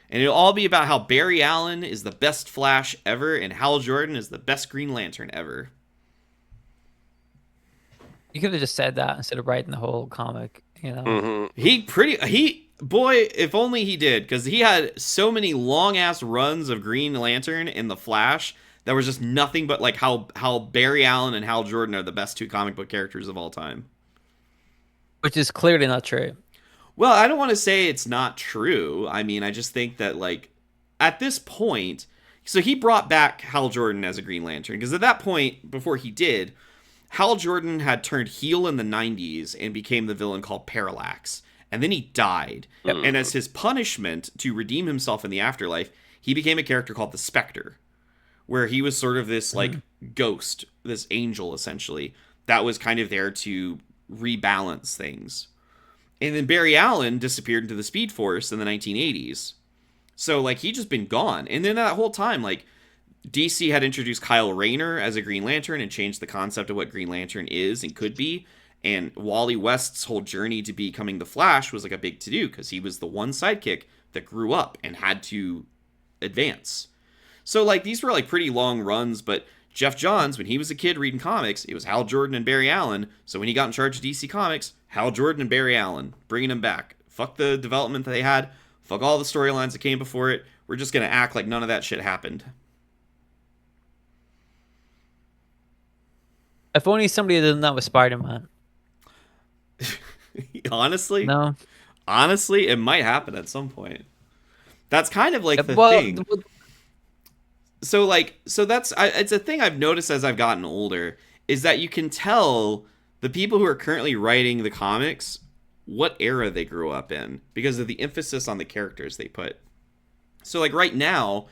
And it'll all be about how Barry Allen is the best Flash ever, and Hal Jordan is the best Green Lantern ever. You could have just said that instead of writing the whole comic, you know? Mm-hmm. Boy, if only he did, because he had so many long-ass runs of Green Lantern and the Flash that was just nothing but, like, how Barry Allen and Hal Jordan are the best two comic book characters of all time. Which is clearly not true. Well, I don't want to say it's not true. I mean, I just think that, like, at this point, so he brought back Hal Jordan as a Green Lantern, because at that point, before he did, Hal Jordan had turned heel in the 90s and became the villain called Parallax. And then he died. Yep. And as his punishment to redeem himself in the afterlife, he became a character called the Spectre, where he was sort of this, like, ghost, this angel, essentially, that was kind of there to rebalance things. And then Barry Allen disappeared into the Speed Force in the 1980s. So, like, he'd just been gone. And then that whole time, like, DC had introduced Kyle Rayner as a Green Lantern and changed the concept of what Green Lantern is and could be. And Wally West's whole journey to becoming the Flash was, like, a big to-do, because he was the one sidekick that grew up and had to advance. So, like, these were, like, pretty long runs, but Geoff Johns, when he was a kid reading comics, it was Hal Jordan and Barry Allen. So when he got in charge of DC Comics, Hal Jordan and Barry Allen, bringing him back. Fuck the development that they had. Fuck all the storylines that came before it. We're just going to act like none of that shit happened. If only somebody had done that with Spider-Man. Honestly? No. Honestly, it might happen at some point. That's kind of like the thing. So that's it's a thing I've noticed as I've gotten older, is that you can tell the people who are currently writing the comics what era they grew up in because of the emphasis on the characters they put. So, like, right now,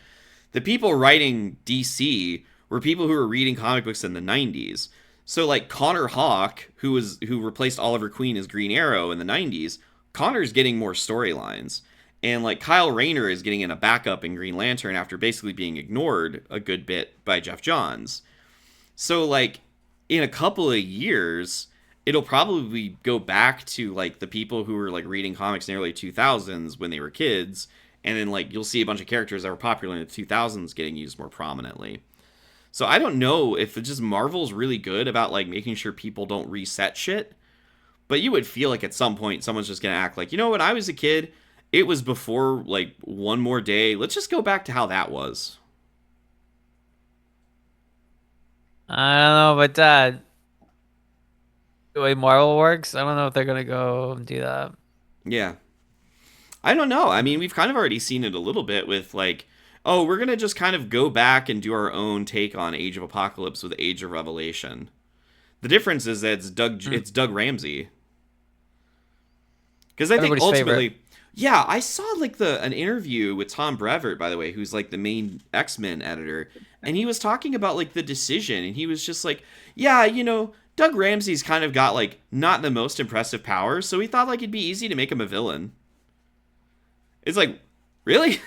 the people writing DC were people who were reading comic books in the 90s. So, like, Connor Hawke, who replaced Oliver Queen as Green Arrow in the 90s, Connor's getting more storylines. And, like, Kyle Rayner is getting in a backup in Green Lantern after basically being ignored a good bit by Geoff Johns. So, like, in a couple of years, it'll probably go back to, like, the people who were, like, reading comics in the early 2000s when they were kids. And then, like, you'll see a bunch of characters that were popular in the 2000s getting used more prominently. So I don't know if it's just Marvel's really good about, like, making sure people don't reset shit. But you would feel like at some point someone's just going to act like, you know, when I was a kid, it was before, like, One More Day. Let's just go back to how that was. I don't know about that. The way Marvel works, I don't know if they're going to go and do that. Yeah. I don't know. I mean, we've kind of already seen it a little bit with, like, oh, we're going to just kind of go back and do our own take on Age of Apocalypse with Age of Revelation. The difference is that it's Doug Ramsey. Because I think ultimately... Favorite. Yeah, I saw, like, an interview with Tom Brevoort, by the way, who's, like, the main X-Men editor, and he was talking about, like, the decision, and he was just like, yeah, you know, Doug Ramsey's kind of got, like, not the most impressive powers, so we thought, like, it'd be easy to make him a villain. It's like, really?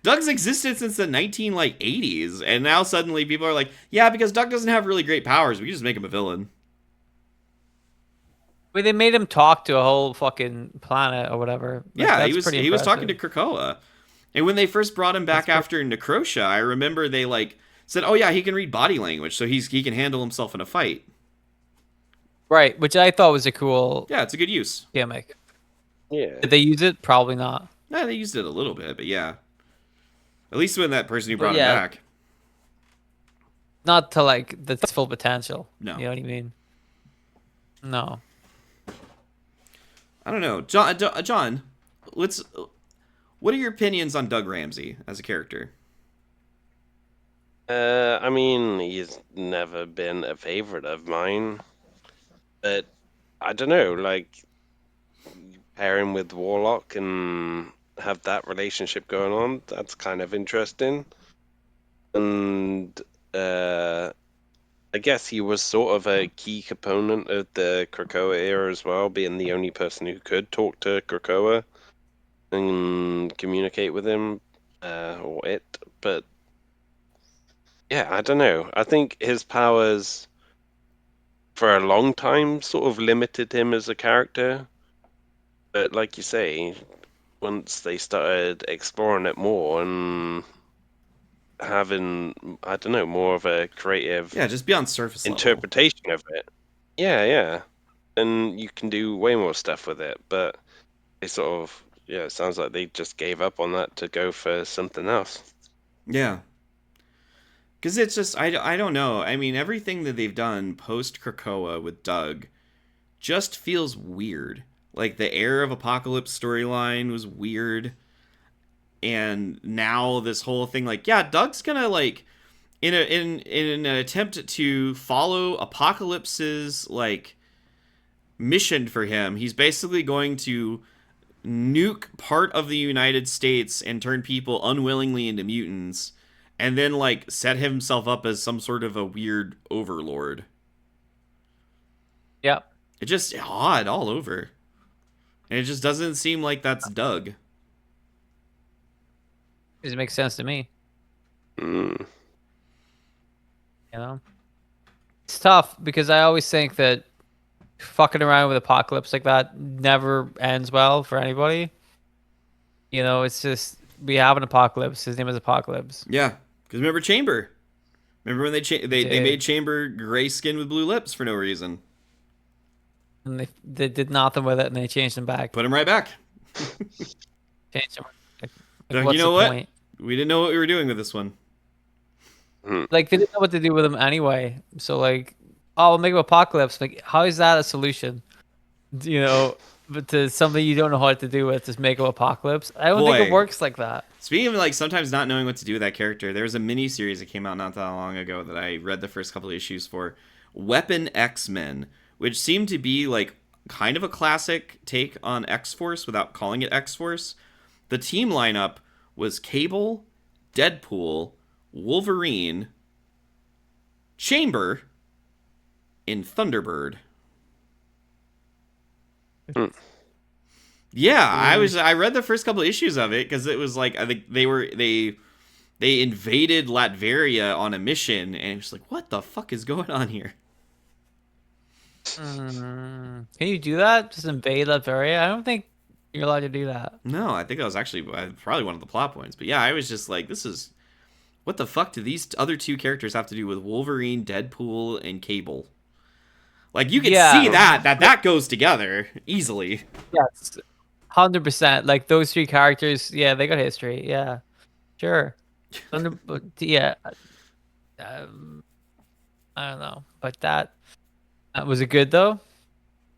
Doug's existed since the 1980s, and now suddenly people are like, yeah, because Doug doesn't have really great powers, we can just make him a villain. Wait, they made him talk to a whole fucking planet or whatever. Yeah, he was talking to Krakoa. And when they first brought him back after Necrosha, I remember they, like, said, oh yeah, he can read body language, so he can handle himself in a fight. Right, which I thought was a cool Yeah, it's a good use. gimmick. Yeah. Did they use it? Probably not. Nah, they used it a little bit, but yeah. At least when that person who But brought him yeah, back. not to like the full potential. No. You know what I mean? No. I don't know. John, let's. What are your opinions on Doug Ramsey as a character? I mean, he's never been a favorite of mine, but I don't know, like pair him with Warlock and have that relationship going on. That's kind of interesting. And I guess he was sort of a key component of the Krakoa era as well, being the only person who could talk to Krakoa and communicate with him or it. But yeah, I don't know. I think his powers for a long time sort of limited him as a character. But like you say, once they started exploring it more and having, I don't know, more of a creative Yeah, just beyond surface level. interpretation of it. Yeah, yeah. And you can do way more stuff with it, but they sort of, yeah, it sounds like they just gave up on that to go for something else. Yeah. Because it's just, I don't know. I mean, everything that they've done post Krakoa with Doug just feels weird. Like the Heir of Apocalypse storyline was weird. And now this whole thing, like, yeah, Doug's gonna like in an attempt to follow Apocalypse's like mission for him, he's basically going to nuke part of the United States and turn people unwillingly into mutants, and then like set himself up as some sort of a weird overlord. Yep. It just odd all over. And it just doesn't seem like that's Doug. It makes sense to me. Mm. You know, it's tough because I always think that fucking around with Apocalypse like that never ends well for anybody. You know, it's just we have an Apocalypse. His name is Apocalypse. Yeah, because remember Chamber. Remember when they they Dude. made Chamber gray skin with blue lips for no reason. And they did nothing with it, and they changed him back. Put him right back. Changed him. Like, Like, what's you know the what? point? We didn't know what we were doing with this one. Like they didn't know what to do with him anyway. So like, oh, we'll make him Apocalypse. Like, how is that a solution? You know, but to something you don't know what to do with, just make him Apocalypse. I don't think Boy. it works like that. Speaking of like sometimes not knowing what to do with that character, there was a mini series that came out not that long ago that I read the first couple of issues for, Weapon X-Men, which seemed to be like kind of a classic take on X-Force without calling it X-Force. The team lineup was Cable, Deadpool, Wolverine, Chamber, and Thunderbird. Yeah, I read the first couple of issues of it because it was like I think they invaded Latveria on a mission, and it was like, what the fuck is going on here? Can you do that? Just invade that area? I don't think you're allowed to do that. No, I think that was actually probably one of the plot points. But yeah, I was just like, this is what the fuck do these other two characters have to do with Wolverine, Deadpool, and Cable? Like you can see that goes together easily. Yes, 100%. Like those three characters, yeah, they got history. Yeah, sure. Yeah, I don't know, but that was it good though?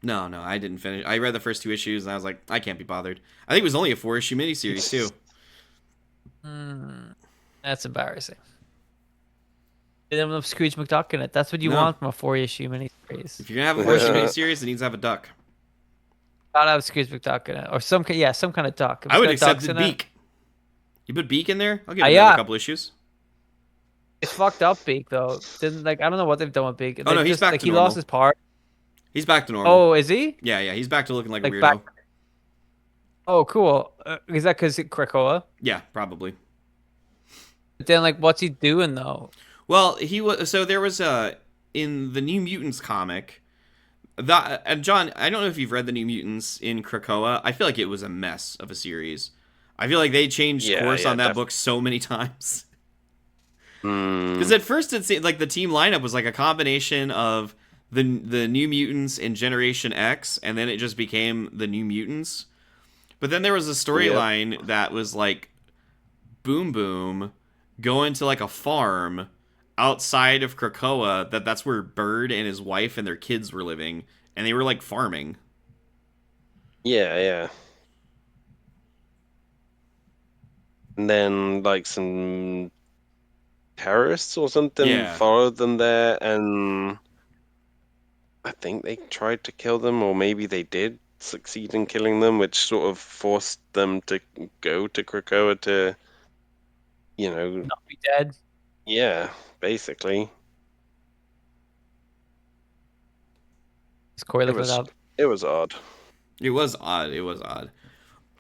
No, I didn't finish. I read the first two issues and I was like, I can't be bothered. I think it was only a 4-issue miniseries too. That's embarrassing. They didn't have Scrooge McDuck in it. That's what you No. want from a 4-issue miniseries. If you're gonna have a 4-issue miniseries, it needs to have a duck. Gotta have Scrooge McDuck in it, or some kind of duck. If I would it's got accept ducks the in it- Beak. You put Beak in there? I'll give it yeah. another couple issues. It's fucked up, Beak though. Didn't like I don't know what they've done with Beak. Oh, no, he's back like to he normal. lost his part. He's back to normal. Oh, is he? Yeah, he's back to looking like a Like weirdo. back. Oh, cool. Is that because Krakoa? Yeah, probably. But then, like, what's he doing though? Well, he was there was in the New Mutants comic. That and John, I don't know if you've read the New Mutants in Krakoa. I feel like it was a mess of a series. I feel like they changed course on that book so many times. Because at first it seemed like the team lineup was like a combination of the New Mutants in Generation X, and then it just became the New Mutants. But then there was a Yep. storyline that was like Boom Boom going to like a farm outside of Krakoa. That's where Bird and his wife and their kids were living, and they were like farming. Yeah, yeah. And then like some terrorists or something Yeah. followed them there, and I think they tried to kill them, or maybe they did succeed in killing them, which sort of forced them to go to Krakoa to, you know, Not be dead. yeah, basically. Is Corey It looking it was up? it was odd. It was odd. It was odd.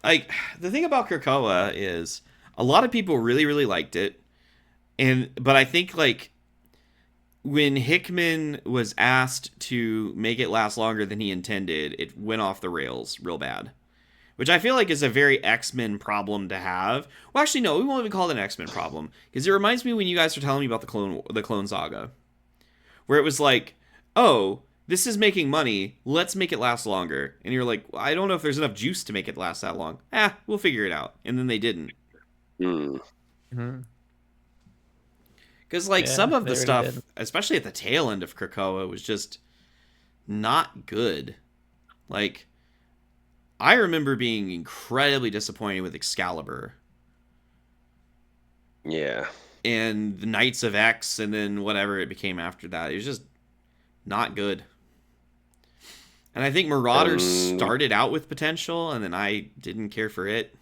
Like the thing about Krakoa is a lot of people really really liked it, but I think like when Hickman was asked to make it last longer than he intended, it went off the rails real bad. Which I feel like is a very X-Men problem to have. Well, actually, no, we won't even call it an X-Men problem because it reminds me when you guys were telling me about the Clone Saga, where it was like, oh, this is making money, let's make it last longer, and you're like, well, I don't know if there's enough juice to make it last that long. We'll figure it out, and then they didn't. Hmm. Mm-hmm. Because like Yeah, some of they the already stuff, did. especially at the tail end of Krakoa, was just not good. Like I remember being incredibly disappointed with Excalibur Yeah. and the Knights of X, and then whatever it became after that. It was just not good. And I think Marauders And started out with potential, and then I didn't care for it.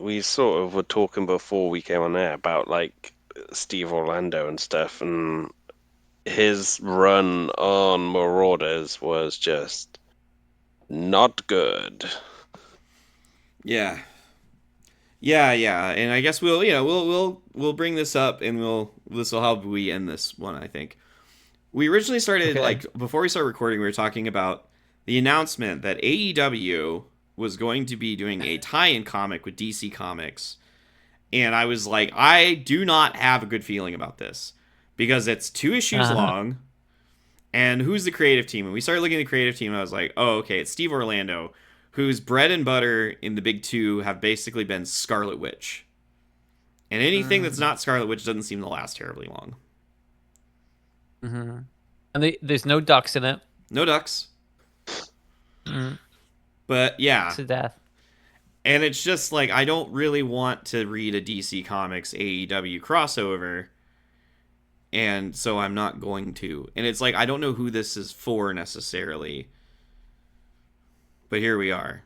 we sort of were talking before we came on air about like Steve Orlando and stuff, and his run on Marauders was just not good. Yeah, yeah. And I guess we'll bring this up, and this will help we end this one. I think we originally started Okay. like before we started recording, we were talking about the announcement that AEW was going to be doing a tie-in comic with DC Comics. And I was like, I do not have a good feeling about this because it's 2 issues Uh-huh. long. And who's the creative team? And we started looking at the creative team, and I was like, oh, okay, it's Steve Orlando, whose bread and butter in the big two have basically been Scarlet Witch. And anything that's not Scarlet Witch doesn't seem to last terribly long. Mm-hmm. And there's no ducks in it. No ducks. Mm-hmm. But yeah. To death. And it's just like, I don't really want to read a DC Comics AEW crossover, and so I'm not going to. And it's like I don't know who this is for necessarily, but here we are.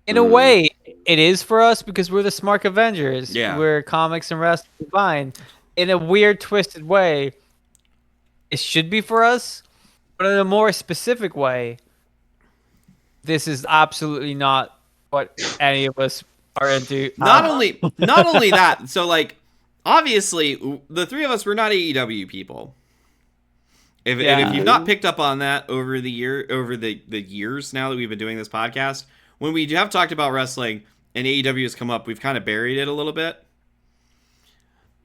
In a way, it is for us because we're the Smark Avengers. Yeah. We're comics and wrestling combined. In a weird, twisted way, it should be for us, but in a more specific way, this is absolutely not what any of us are into. Not only that, so like obviously the three of us were not AEW people. And if you've not picked up on that over the years now that we've been doing this podcast, when we have talked about wrestling and AEW has come up, we've kind of buried it a little bit.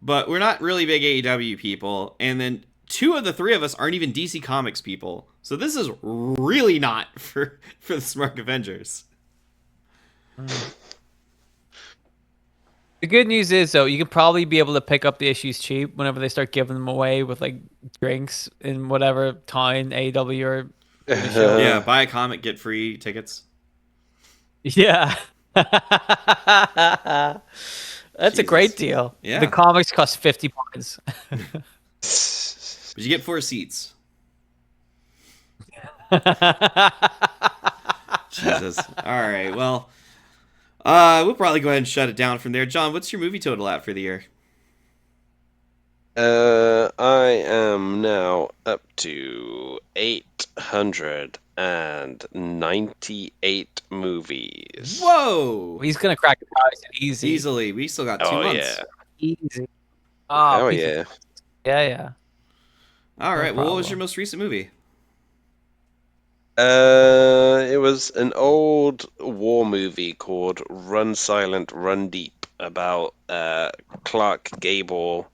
But we're not really big AEW people, and then two of the three of us aren't even DC Comics people. So this is really not for the Smark Avengers. The good news is, though, you can probably be able to pick up the issues cheap whenever they start giving them away with like drinks in whatever town AEW or the show. Yeah, buy a comic, get free tickets. Yeah. That's a great deal. Yeah. The comics cost 50 pounds. But you get 4 seats. Jesus. All right. Well, we'll probably go ahead and shut it down from there. John, what's your movie total at for the year? I am now up to 898 movies. Whoa! He's gonna crack the prize easy. Easily. We still got 2 months. Yeah. Easy. Oh, Oh, yeah. Yeah. All right. No Well, what was problem. your most recent movie? It was an old war movie called Run Silent, Run Deep about Clark Gable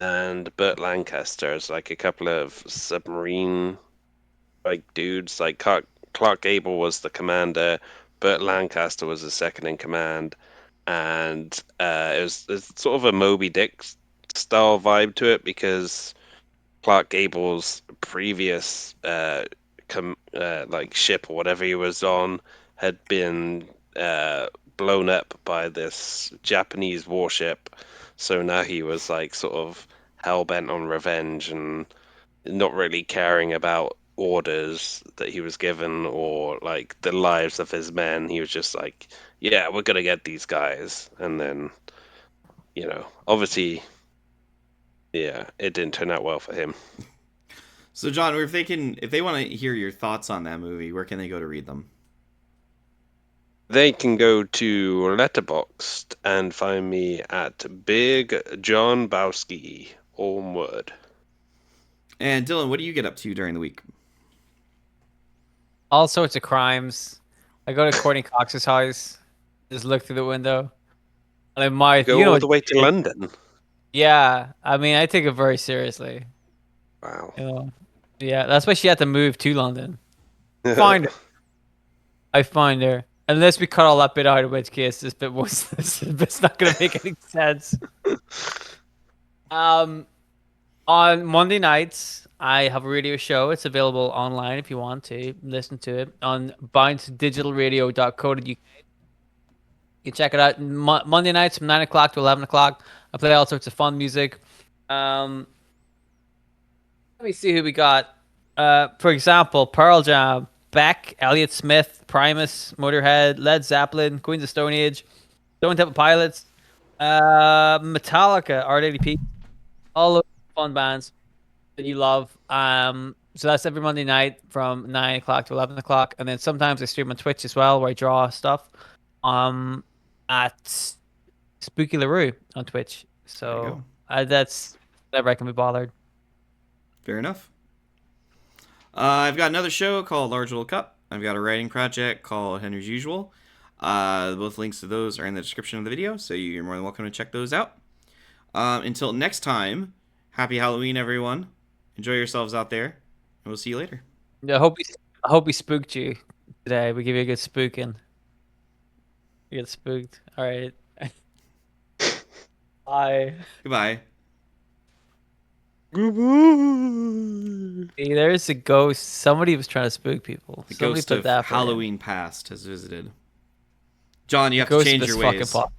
and Burt Lancaster as like a couple of submarine like dudes. Like Clark Gable was the commander, Burt Lancaster was the second in command, and it's sort of a Moby Dick style vibe to it because Clark Gable's previous like ship or whatever he was on had been blown up by this Japanese warship. So now he was like sort of hell bent on revenge and not really caring about orders that he was given or like the lives of his men. He was just like, yeah, we're gonna get these guys. And then, obviously, yeah, it didn't turn out well for him. So, John, if they want to hear your thoughts on that movie, where can they go to read them? They can go to Letterboxd and find me at Big John Bowski, all one word. And Dylan, what do you get up to during the week? All sorts of crimes. I go to Courtney Cox's house, just look through the window, and I might Go all the way to London. Yeah, I mean, I take it very seriously. Wow. Yeah, that's why she had to move to London. Find her. I find her. Unless we cut all that bit out, in which case this bit's not gonna make any sense. On Monday nights, I have a radio show. It's available online if you want to listen to it on bouncedigitalradio.co.uk. You can check it out Monday nights from 9 o'clock to 11 o'clock. I play all sorts of fun music. Let me see who we got. For example, Pearl Jam, Beck, Elliott Smith, Primus, Motorhead, Led Zeppelin, Queens of Stone Age, Stone Temple Pilots, Metallica, R80P, all those fun bands that you love. So that's every Monday night from 9 o'clock to 11 o'clock. And then sometimes I stream on Twitch as well, where I draw stuff at Spooky LaRue on Twitch. So that's whenever I can be bothered. Fair enough. I've got another show called Large Little Cup. I've got a writing project called Henry's Usual. Both links to those are in the description of the video, so you're more than welcome to check those out. Until next time, happy Halloween, everyone. Enjoy yourselves out there, and we'll see you later. Yeah, I hope we spooked you today. We give you a good spooking. You get spooked. All right. Bye. Goodbye. See, there's a ghost. Somebody was trying to spook people. The Somebody ghost of Halloween past has visited. John, you have to change your ways. Fucking